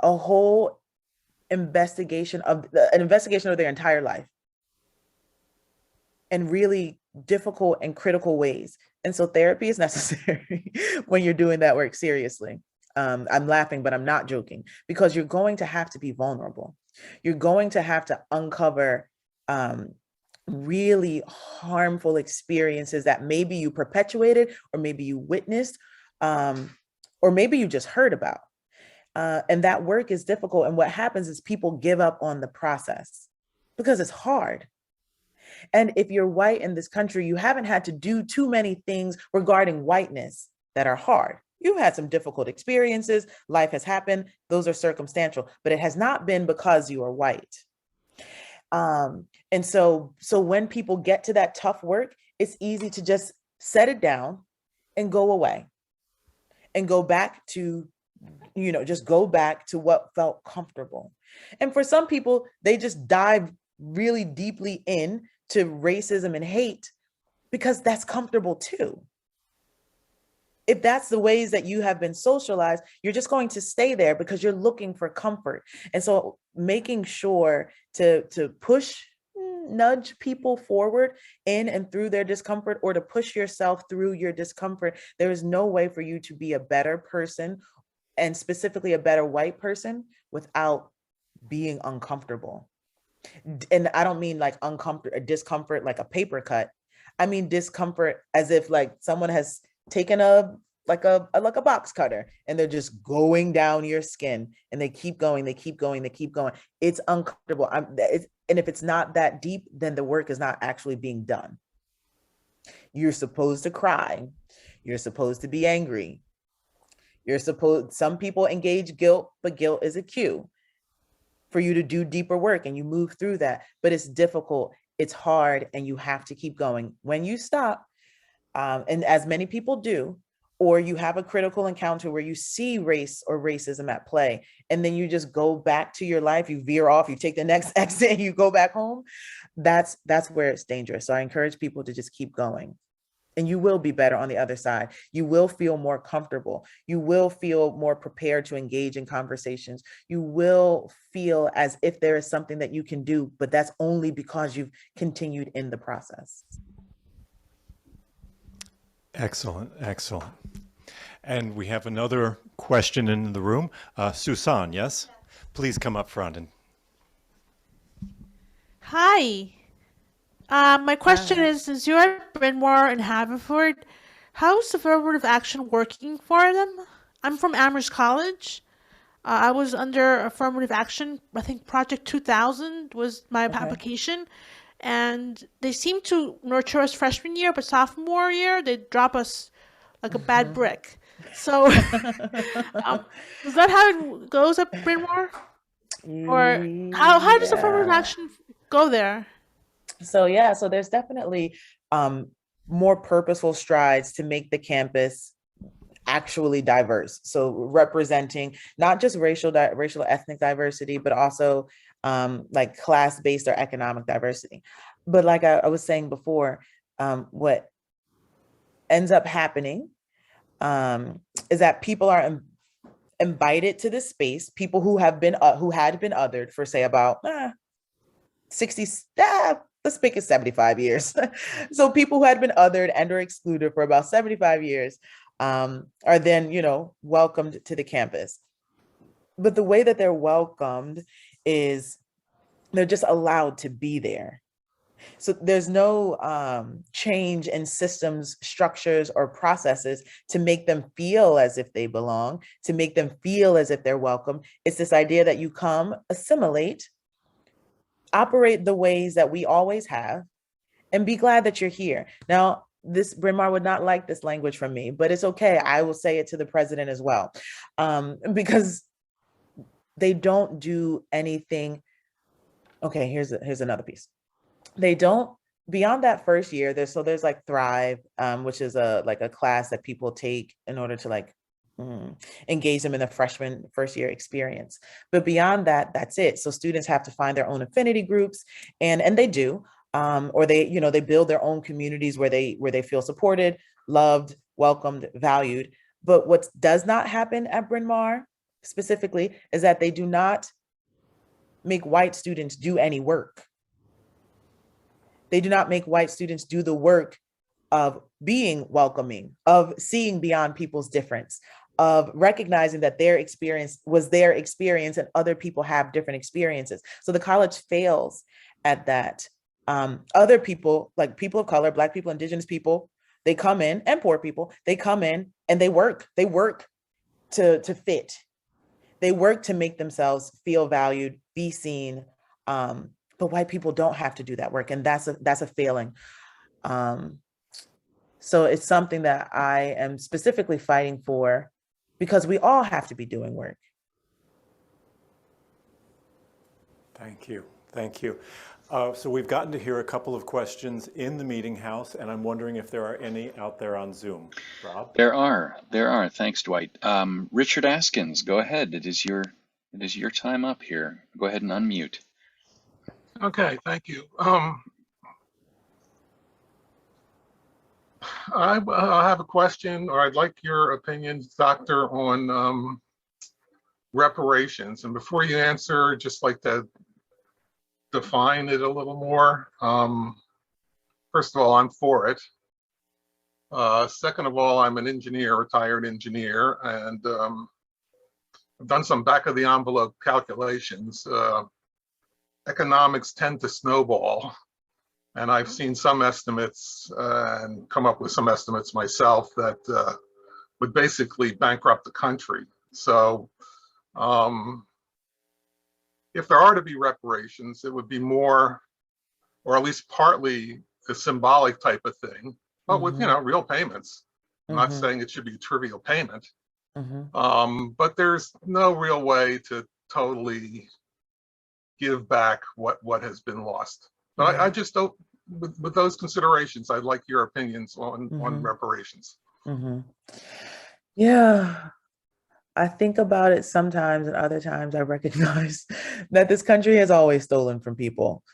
whole investigation of their entire life in really difficult and critical ways. And so therapy is necessary when you're doing that work seriously. I'm laughing, but I'm not joking, because you're going to have to be vulnerable. You're going to have to uncover really harmful experiences that maybe you perpetuated, or maybe you witnessed, or maybe you just heard about. And that work is difficult. And what happens is people give up on the process because it's hard. And if you're white in this country, you haven't had to do too many things regarding whiteness that are hard. You've had some difficult experiences. Life has happened. Those are circumstantial, but it has not been because you are white. And so when people get to that tough work, it's easy to just set it down and go away and go back to, just go back to what felt comfortable. And for some people, they just dive really deeply in to racism and hate because that's comfortable too. If that's the ways that you have been socialized, you're just going to stay there because you're looking for comfort. And so making sure to nudge people forward in and through their discomfort, or to push yourself through your discomfort. There is no way for you to be a better person, and specifically a better white person, without being uncomfortable. And I don't mean like discomfort like a paper cut. I mean discomfort as if like someone has taken a box cutter and they're just going down your skin, and they keep going. It's uncomfortable. And if it's not that deep, then the work is not actually being done. You're supposed to cry. You're supposed to be angry. Some people engage guilt, but guilt is a cue for you to do deeper work, and you move through that. But it's difficult, it's hard, and you have to keep going. When you stop, and as many people do, or you have a critical encounter where you see race or racism at play, and then you just go back to your life, you veer off, you take the next exit, and you go back home, that's where it's dangerous. So I encourage people to just keep going. And you will be better on the other side. You will feel more comfortable. You will feel more prepared to engage in conversations. You will feel as if there is something that you can do, but that's only because you've continued in the process. Excellent. And we have another question in the room. Susan, yes? Please come up front. Hi. My question is, since you're at Bryn Mawr and Haverford, how's affirmative action working for them? I'm from Amherst College. I was under affirmative action. I think Project 2000 was my application. And they seem to nurture us freshman year, but sophomore year, they drop us like a bad brick. So is that how it goes at Bryn Mawr? Or how does affirmative action go there? So there's definitely more purposeful strides to make the campus actually diverse. So representing not just racial ethnic diversity, but also like class-based or economic diversity. But like I was saying before, what ends up happening is that people are invited to this space, people who had been othered for say about 60, let's pick it 75 years. So people who had been othered and or excluded for about 75 years are then, welcomed to the campus. But the way that they're welcomed is they're just allowed to be there. So there's no change in systems, structures, or processes to make them feel as if they belong, to make them feel as if they're welcome. It's this idea that you come, assimilate, operate the ways that we always have, and be glad that you're here. Now, this Bryn Mawr would not like this language from me, but it's okay. I will say it to the president as well, because they don't do anything. Okay, here's another piece. They don't, beyond that first year, there's like Thrive, which is a class that people take in order to like engage them in the freshman first year experience. But beyond that, that's it. So students have to find their own affinity groups, and they do, or they build their own communities where they feel supported, loved, welcomed, valued. But what does not happen at Bryn Mawr specifically is that they do not make white students do any work. They do not make white students do the work of being welcoming, of seeing beyond people's difference, of recognizing that their experience was their experience and other people have different experiences. So the college fails at that. Other people, like people of color, Black people, Indigenous people, they come in, and poor people, they come in and they work to fit. They work to make themselves feel valued, be seen. But white people don't have to do that work, and that's a failing. So it's something that I am specifically fighting for, because we all have to be doing work. Thank you. Thank you. So we've gotten to hear a couple of questions in the meeting house, and I'm wondering if there are any out there on Zoom. Rob? There are. Thanks, Dwight. Richard Askins, go ahead. It is your time up here. Go ahead and unmute. Okay, thank you. I have a question, or I'd like your opinions, Doctor, on reparations. And before you answer, just like to define it a little more. First of all, I'm for it. Second of all, I'm an engineer, retired engineer, and I've done some back of the envelope calculations. Economics tend to snowball. And I've seen some estimates and come up with some estimates myself that would basically bankrupt the country. So if there are to be reparations, it would be more, or at least partly, a symbolic type of thing, but with, real payments. I'm not saying it should be a trivial payment, but there's no real way to totally give back what has been lost. But I just don't, with those considerations, I'd like your opinions on reparations. Yeah, I think about it sometimes, and other times I recognize that this country has always stolen from people.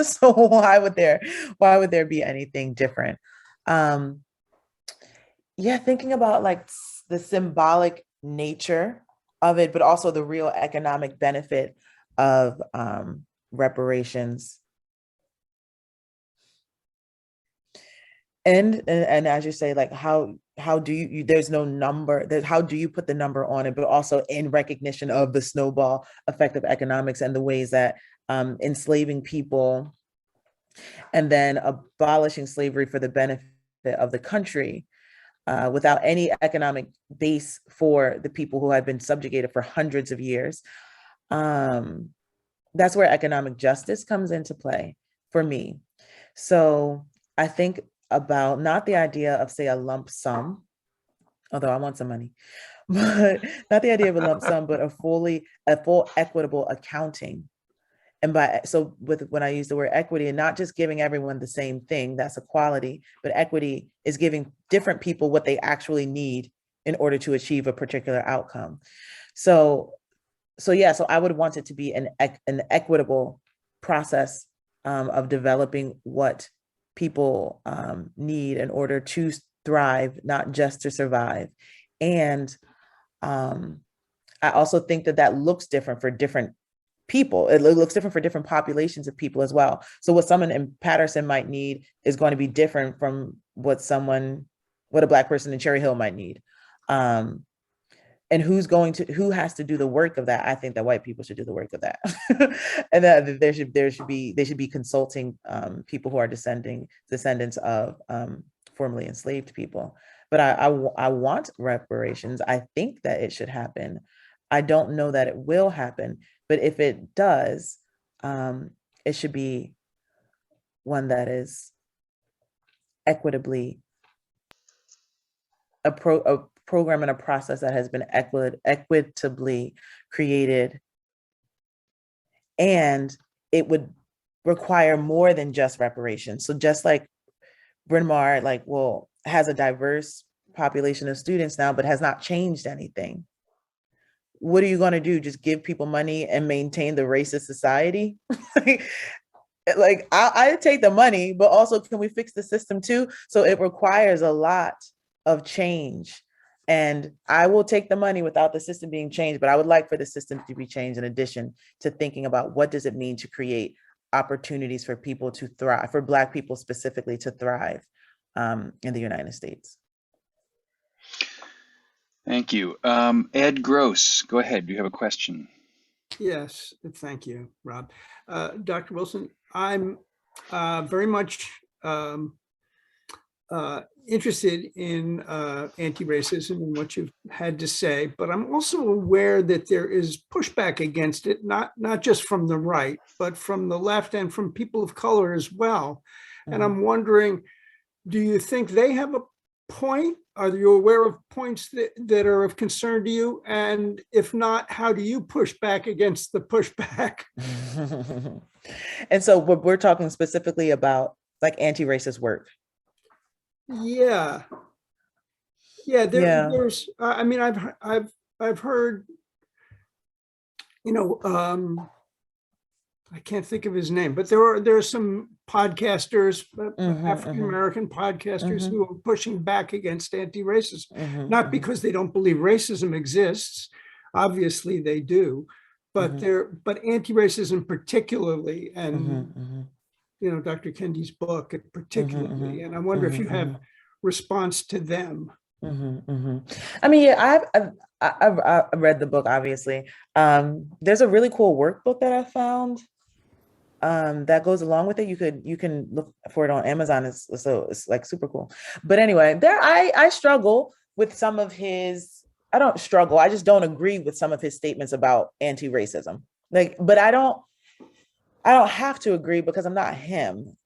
So why would there be anything different? Yeah, thinking about like the symbolic nature of it, but also the real economic benefit of reparations. And as you say, like how do you there's no number, how do you put the number on it, but also in recognition of the snowball effect of economics and the ways that enslaving people and then abolishing slavery for the benefit of the country without any economic base for the people who had been subjugated for hundreds of years. That's where economic justice comes into play for me. So I think about not the idea of, say, a lump sum, although I want some money, but not the idea of a lump sum, but a full equitable accounting. And when I use the word equity, and not just giving everyone the same thing, that's equality, but equity is giving different people what they actually need in order to achieve a particular outcome. So I would want it to be an equitable process of developing what people need in order to thrive, not just to survive. And I also think that looks different for different people. It looks different for different populations of people as well. So what someone in Patterson might need is going to be different from what a Black person in Cherry Hill might need. And who has to do the work of that? I think that white people should do the work of that. And that they should be consulting people who are descendants of formerly enslaved people. But I want reparations. I think that it should happen. I don't know that it will happen, but if it does, it should be one that is equitably a program and a process that has been equitably created, and it would require more than just reparations. So just like Bryn Mawr, has a diverse population of students now, but has not changed anything. What are you going to do? Just give people money and maintain the racist society? I take the money, but also can we fix the system too? So it requires a lot of change. And I will take the money without the system being changed, but I would like for the system to be changed in addition to thinking about what does it mean to create opportunities for people to thrive, for Black people specifically to thrive in the United States. Thank you. Ed Gross, go ahead. Do you have a question? Yes, thank you, Rob. Dr. Wilson, I'm very much interested in anti-racism and what you've had to say, but I'm also aware that there is pushback against it, not just from the right, but from the left and from people of color as well. And I'm wondering, do you think they have a point? Are you aware of points that are of concern to you? And if not, how do you push back against the pushback? And so we're talking specifically about anti-racist work. Yeah. There's, I mean, I've heard, I can't think of his name, but there are some podcasters, African-American podcasters who are pushing back against anti-racism, not because they don't believe racism exists. Obviously they do, but but anti-racism particularly, and Dr. Kendi's book particularly, and I wonder if you have response to them. I mean, yeah, I've read the book, obviously. There's a really cool workbook that I found that goes along with it. You can look for it on Amazon. It's like super cool. But anyway, I struggle with some of his. I don't struggle. I just don't agree with some of his statements about anti-racism. But I don't have to agree because I'm not him.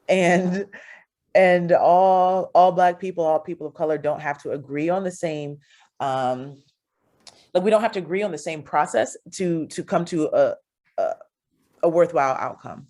And all Black people, all people of color don't have to agree on the same. We don't have to agree on the same process to come to a worthwhile outcome.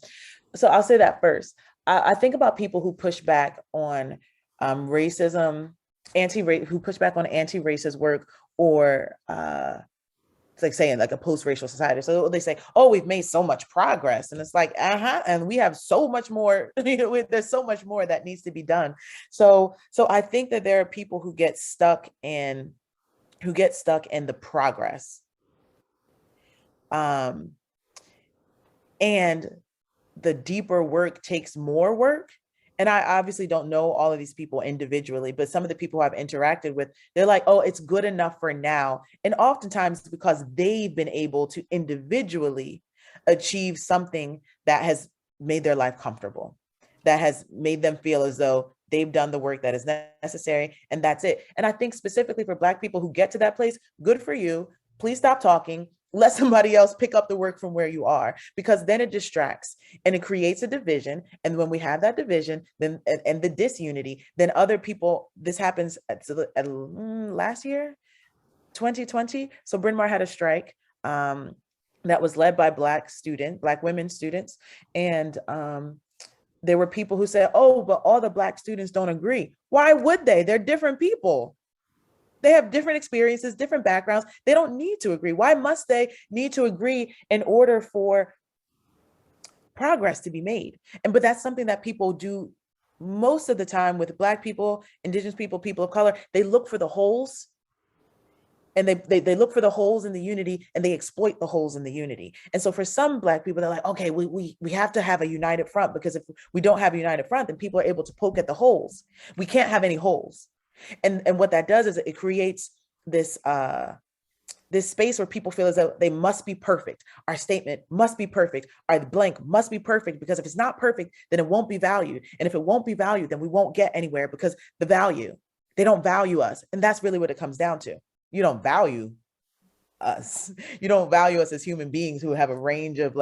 So I'll say that first. I think about people who push back on racism, who push back on anti-racist work, or it's like saying a post-racial society. So they say, oh, we've made so much progress. And it's like, and we have so much more, there's so much more that needs to be done. So I think that there are people who get stuck in the progress. And the deeper work takes more work. And I obviously don't know all of these people individually, but some of the people I've interacted with, they're like, oh, it's good enough for now. And oftentimes it's because they've been able to individually achieve something that has made their life comfortable, that has made them feel as though they've done the work that is necessary, and that's it. And I think specifically for Black people who get to that place, good for you. Please stop talking. Let somebody else pick up the work from where you are, because then it distracts and it creates a division. And when we have that division, then and the disunity, then other people, this happens at last year, 2020. So Bryn Mawr had a strike that was led by Black women students. And there were people who said, oh, but all the Black students don't agree. Why would they? They're different people. They have different experiences, different backgrounds. They don't need to agree. Why must they need to agree in order for progress to be made? But that's something that people do most of the time with Black people, Indigenous people, people of color. They look for the holes, and they look for the holes in the unity, and they exploit the holes in the unity. And so for some Black people, they're like, okay, we have to have a united front, because if we don't have a united front, then people are able to poke at the holes. We can't have any holes. And what that does is it creates this space where people feel as though they must be perfect. Our statement must be perfect. Our blank must be perfect, because if it's not perfect, then it won't be valued. And if it won't be valued, then we won't get anywhere, because they don't value us. And that's really what it comes down to. You don't value us. You don't value us as human beings who have a range of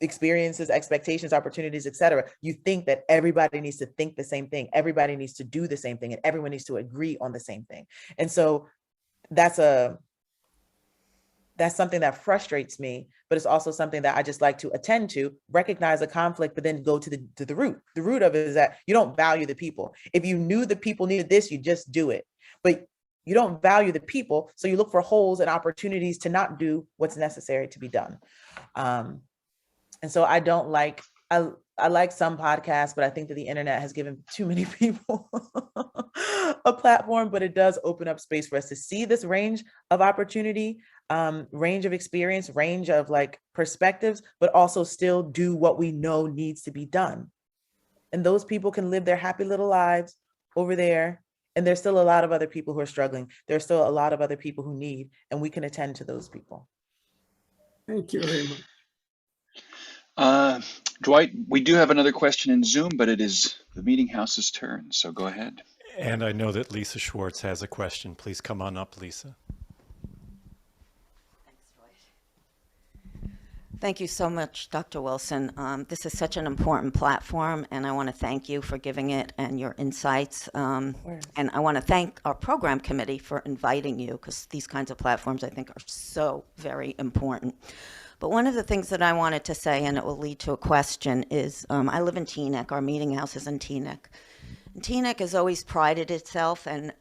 experiences, expectations, opportunities, etc., you think that everybody needs to think the same thing, everybody needs to do the same thing, and everyone needs to agree on the same thing. And so that's something that frustrates me, but it's also something that I just like to attend to, recognize a conflict, but then go to the root. The root of it is that you don't value the people. If you knew the people needed this, you just do it. But you don't value the people, so you look for holes and opportunities to not do what's necessary to be done. And so I don't like, I like some podcasts, but I think that the internet has given too many people a platform, but it does open up space for us to see this range of opportunity, range of experience, range of like perspectives, but also still do what we know needs to be done. And those people can live their happy little lives over there. And there's still a lot of other people who are struggling. There's still a lot of other people who need, and we can attend to those people. Thank you very much. Dwight, we do have another question in Zoom, but it is the meeting house's turn, so go ahead. And I know that Lisa Schwartz has a question. Please come on up, Lisa. Thank you so much, Dr. Wilson. This is such an important platform, and I want to thank you for giving it and your insights. And I want to thank our program committee for inviting you, because these kinds of platforms, I think, are so very important. But one of the things that I wanted to say, and it will lead to a question, is I live in Teaneck. Our meeting house is in Teaneck. And Teaneck has always prided itself on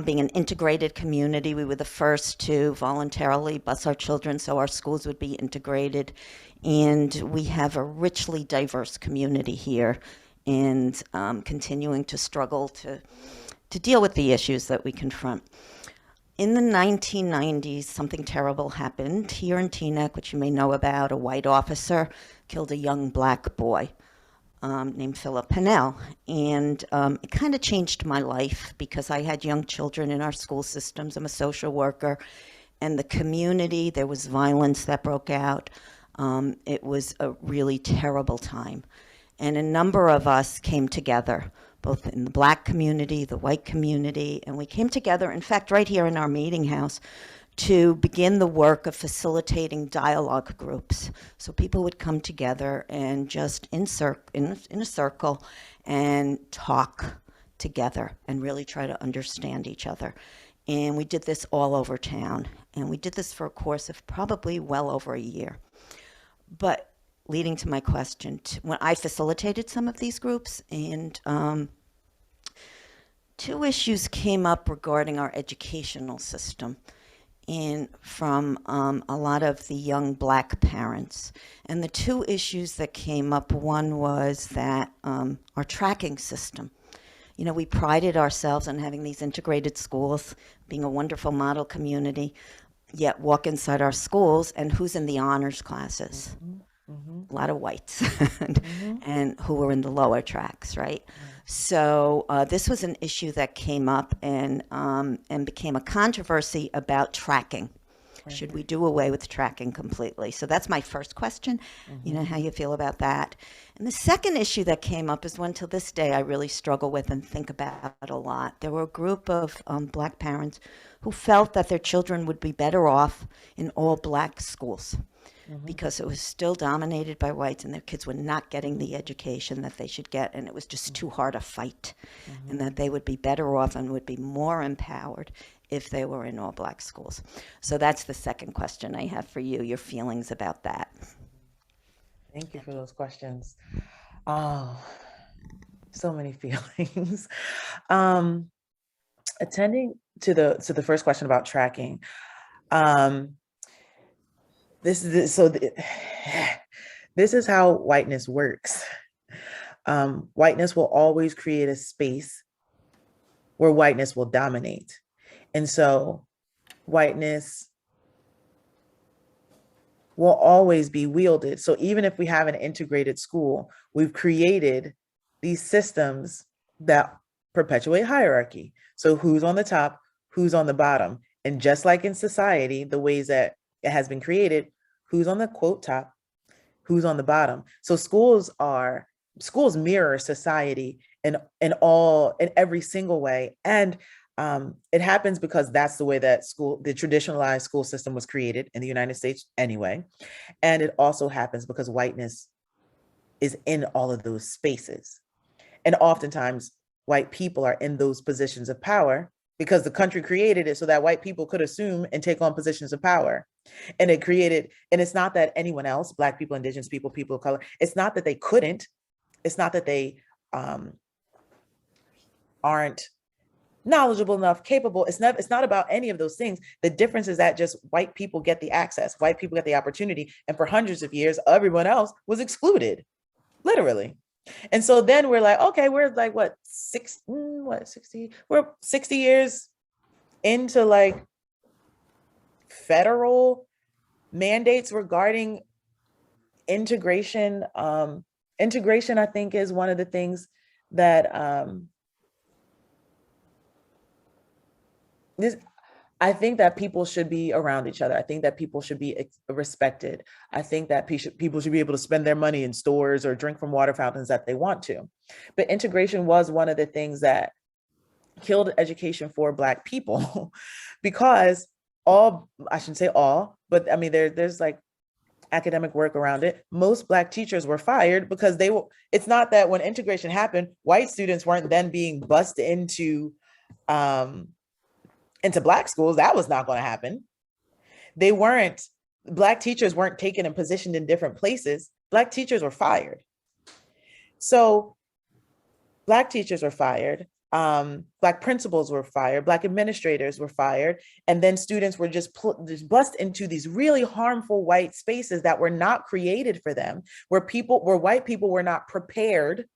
being an integrated community. We were the first to voluntarily bus our children so our schools would be integrated. And we have a richly diverse community here, and continuing to struggle to deal with the issues that we confront. In the 1990s, something terrible happened here in Teaneck, which you may know about. A white officer killed a young black boy named Philip Pennell. And it kind of changed my life, because I had young children in our school systems. I'm a social worker. And the community, there was violence that broke out. It was a really terrible time. And a number of us came together, both in the black community, the white community, and we came together, in fact, right here in our meeting house, to begin the work of facilitating dialogue groups. So people would come together and just in a circle and talk together and really try to understand each other. And we did this all over town. And we did this for a course of probably well over a year. But leading to my question, when I facilitated some of these groups, and two issues came up regarding our educational system and from a lot of the young black parents. And the two issues that came up, one was that our tracking system. You know, we prided ourselves on having these integrated schools, being a wonderful model community, yet walk inside our schools and who's in the honors classes? A lot of whites and who were in the lower tracks, right? So this was an issue that came up and became a controversy about tracking. Should we do away with tracking completely? So that's my first question, you know, how you feel about that. And the second issue that came up is one till this day I really struggle with and think about a lot. There were a group of black parents who felt that their children would be better off in all black schools, because it was still dominated by whites and their kids were not getting the education that they should get, and it was just too hard a fight, and that they would be better off and would be more empowered if they were in all black schools. So that's the second question I have for you, your feelings about that. Thank you for those questions. Oh, so many feelings. Attending to the first question about tracking, this is how whiteness works. Whiteness will always create a space where whiteness will dominate. And so whiteness will always be wielded. So even if we have an integrated school, we've created these systems that perpetuate hierarchy. So who's on the top, who's on the bottom? And just like in society, the ways that it has been created, who's on the quote top, who's on the bottom. So schools mirror society in every single way. And It happens because that's the way that the traditionalized school system was created in the United States anyway. And it also happens because whiteness is in all of those spaces. And oftentimes white people are in those positions of power because the country created it so that white people could assume and take on positions of power. And it's not that anyone else, Black people, Indigenous people, people of color, it's not that they couldn't, it's not that they aren't knowledgeable enough, capable. It's not about any of those things. The difference is that just white people get the access, white people get the opportunity. And for hundreds of years, everyone else was excluded, literally. And so then we're like, okay, we're like, 60? We're 60 years into like federal mandates regarding integration. Integration, I think, is one of the things that I think that people should be around each other. I think that people should be respected. I think that people should be able to spend their money in stores or drink from water fountains that they want to. But integration was one of the things that killed education for Black people because I shouldn't say all, but I mean, there's like academic work around it. Most Black teachers were fired because it's not that when integration happened, white students weren't then being bussed into Black schools. That was not going to happen. Black teachers weren't taken and positioned in different places. Black teachers were fired. So Black teachers were fired. Black principals were fired. Black administrators were fired. And then students were just bussed into these really harmful white spaces that were not created for them, where white people were not prepared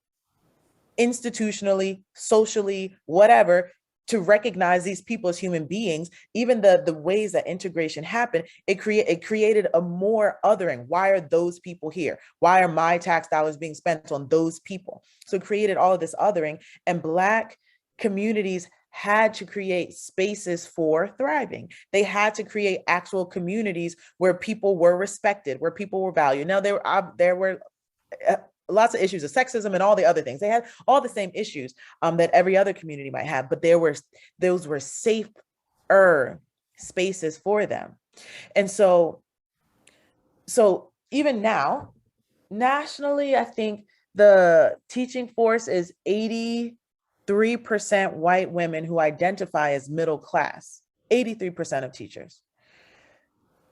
institutionally, socially, whatever, to recognize these people as human beings. Even the ways that integration happened, it created a more othering. Why are those people here? Why are my tax dollars being spent on those people? So it created all of this othering, and Black communities had to create spaces for thriving. They had to create actual communities where people were respected, where people were valued. Now there were lots of issues of sexism and all the other things. They had all the same issues that every other community might have, but those were safer spaces for them. And so even now, nationally, I think the teaching force is 83% white women who identify as middle class, 83% of teachers.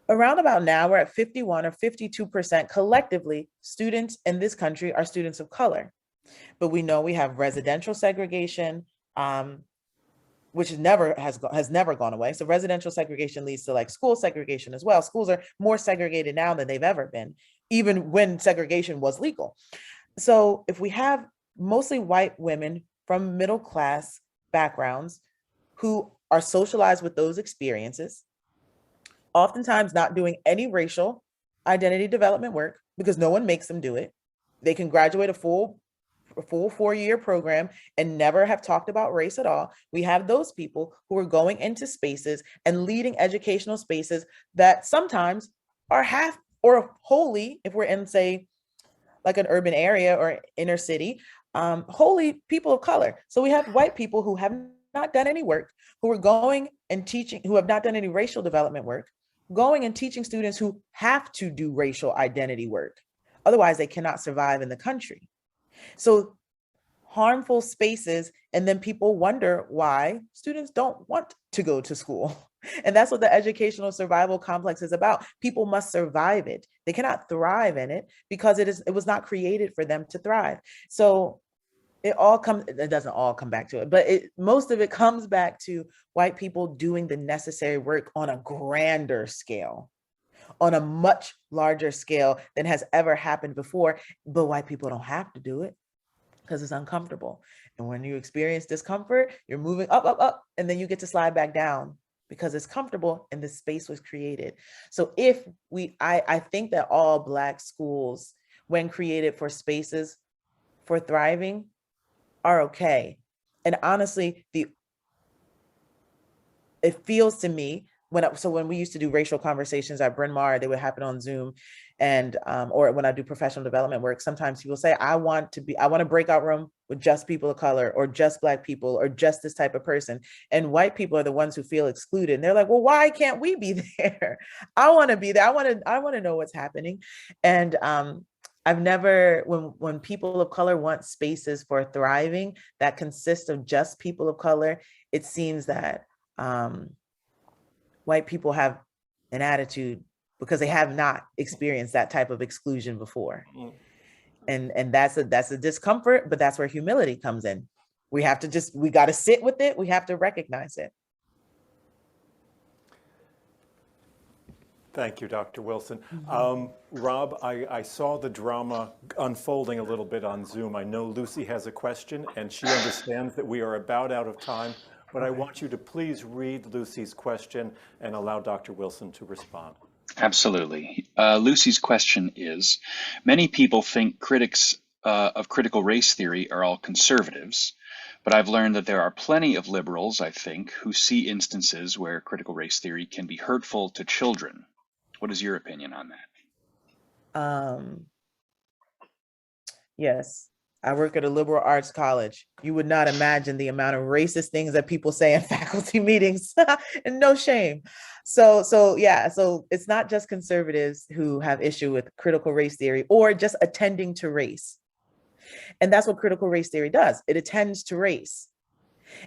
Around about now, we're at 51 or 52% collectively. Students in this country are students of color. But we know we have residential segregation, which has never gone away. So residential segregation leads to like school segregation as well. Schools are more segregated now than they've ever been, even when segregation was legal. So if we have mostly white women from middle class backgrounds who are socialized with those experiences, oftentimes not doing any racial identity development work because no one makes them do it. They can graduate a full 4-year program and never have talked about race at all. We have those people who are going into spaces and leading educational spaces that sometimes are half or wholly, if we're in, say, like an urban area or inner city, wholly people of color. So we have white people who have not done any work, who are going and teaching, who have not done any racial development work, going and teaching students who have to do racial identity work. Otherwise, they cannot survive in the country. So harmful spaces, and then people wonder why students don't want to go to school. And that's what the educational survival complex is about. People must survive it. They cannot thrive in it because it was not created for them to thrive. So it doesn't all come back to it, but most of it comes back to white people doing the necessary work on a grander scale, on a much larger scale than has ever happened before. But white people don't have to do it because it's uncomfortable. And when you experience discomfort, you're moving up, up, up, and then you get to slide back down because it's comfortable and the space was created. So I think that all Black schools, when created for spaces for thriving, are okay. And honestly, it feels to me when we used to do racial conversations at Bryn Mawr, they would happen on Zoom. And or when I do professional development work, sometimes people say, I want a breakout room with just people of color, or just Black people, or just this type of person. And white people are the ones who feel excluded. And they're like, well, why can't we be there? I want to be there. I want to know what's happening. And I've never, when people of color want spaces for thriving that consist of just people of color, it seems that white people have an attitude because they have not experienced that type of exclusion before. And that's a discomfort, but that's where humility comes in. We got to sit with it. We have to recognize it. Thank you, Dr. Wilson. Rob, I saw the drama unfolding a little bit on Zoom. I know Lucy has a question, and she understands that we are about out of time, but I want you to please read Lucy's question and allow Dr. Wilson to respond. Absolutely. Lucy's question is, many people think critics of critical race theory are all conservatives, but I've learned that there are plenty of liberals, I think, who see instances where critical race theory can be hurtful to children. What is your opinion on that? Yes, I work at a liberal arts college. You would not imagine the amount of racist things that people say in faculty meetings, and no shame. So it's not just conservatives who have issue with critical race theory or just attending to race. And that's what critical race theory does. It attends to race.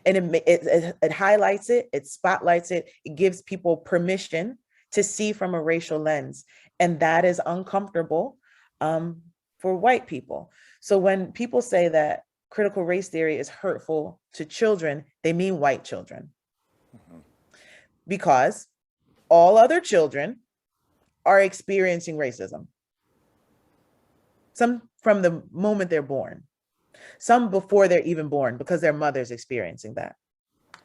And it highlights it, it spotlights it, it gives people permission to see from a racial lens. And that is uncomfortable for white people. So when people say that critical race theory is hurtful to children, they mean white children. Because all other children are experiencing racism. Some from the moment they're born, some before they're even born because their mother's experiencing that.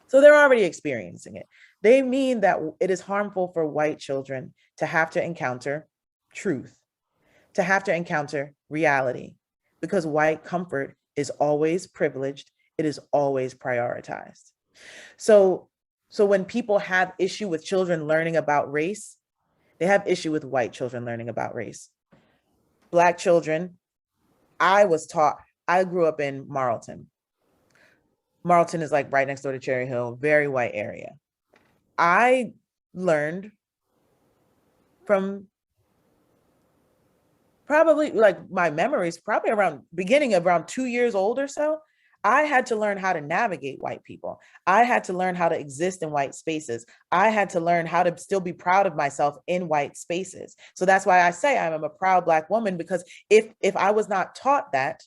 So they're already experiencing it. They mean that it is harmful for white children to have to encounter truth, to have to encounter reality, because white comfort is always privileged. It is always prioritized. So when people have issue with children learning about race, they have issue with white children learning about race. Black children, I grew up in Marlton. Marlton is like right next door to Cherry Hill, very white area. I learned from probably like my memories, probably around 2 years old or so. I had to learn how to navigate white people. I had to learn how to exist in white spaces. I had to learn how to still be proud of myself in white spaces. So that's why I say I'm a proud Black woman, because if I was not taught that,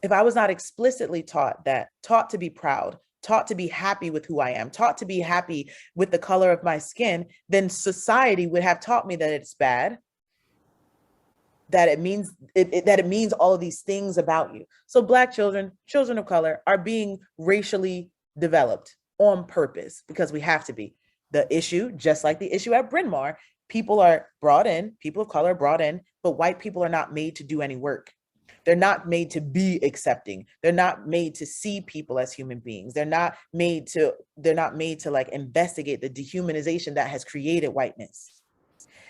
if I was not explicitly taught to be proud, taught to be happy with who I am, taught to be happy with the color of my skin, then society would have taught me that it's bad, that it means all of these things about you. So Black children of color are being racially developed on purpose because we have to be. The issue, just like the issue at Bryn Mawr, people of color are brought in, but white people are not made to do any work. They're not made to be accepting. They're not made to see people as human beings. They're not made to like investigate the dehumanization that has created whiteness.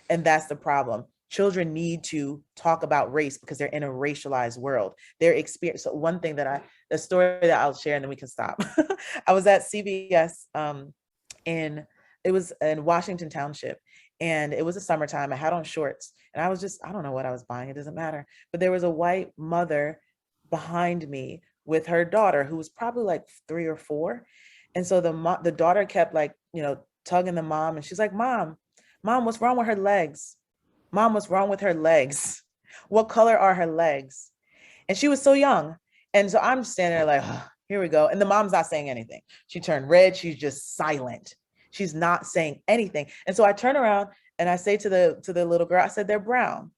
And that's the problem. Children need to talk about race because they're in a racialized world. Their experience. So one thing the story that I'll share and then we can stop. I was at CVS it was in Washington Township, and it was the summertime. I had on shorts and I don't know what I was buying. It doesn't matter. But there was a white mother behind me with her daughter who was probably like 3 or 4. And so the daughter kept like, tugging the mom, and she's like, Mom, what's wrong with her legs? Mom, what's wrong with her legs? What color are her legs? And she was so young. And so I'm standing there like, oh, here we go. And the mom's not saying anything. She turned red. She's just silent. She's not saying anything. And so I turn around and I say to the little girl, I said, they're brown.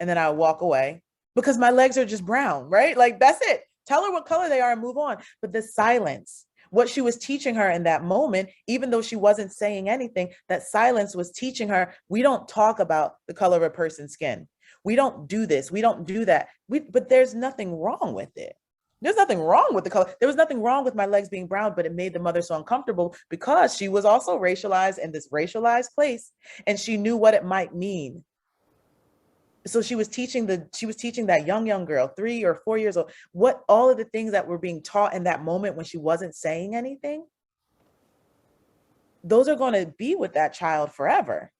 And then I walk away because my legs are just brown, right? Like, that's it. Tell her what color they are and move on. But the silence, what she was teaching her in that moment, even though she wasn't saying anything, that silence was teaching her, we don't talk about the color of a person's skin. We don't do this. We don't do that. But there's nothing wrong with it. There's nothing wrong with the color. There was nothing wrong with my legs being brown, but it made the mother so uncomfortable because she was also racialized in this racialized place, and she knew what it might mean. So she was teaching that young girl, 3 or 4 years old, what all of the things that were being taught in that moment when she wasn't saying anything, those are going to be with that child forever.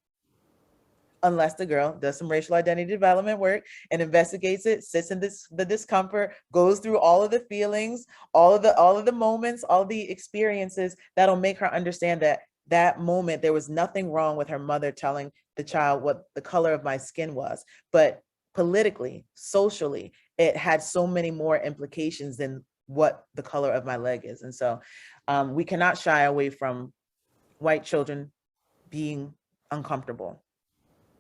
Unless the girl does some racial identity development work and investigates it, sits in the discomfort, goes through all of the feelings, all of the moments, all the experiences that'll make her understand that moment there was nothing wrong with her mother telling the child what the color of my skin was. But politically, socially, it had so many more implications than what the color of my leg is. And so we cannot shy away from white children being uncomfortable.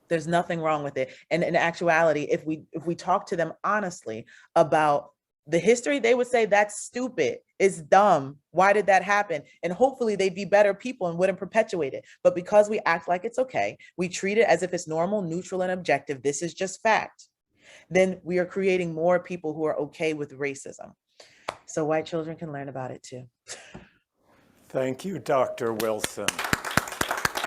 There's nothing wrong with it. And in actuality, if we talk to them honestly about the history, they would say that's stupid, it's dumb, why did that happen? And hopefully they'd be better people and wouldn't perpetuate it. But because we act like it's okay, we treat it as if it's normal, neutral, and objective, this is just fact, then we are creating more people who are okay with racism. So white children can learn about it too. Thank you, Dr. Wilson.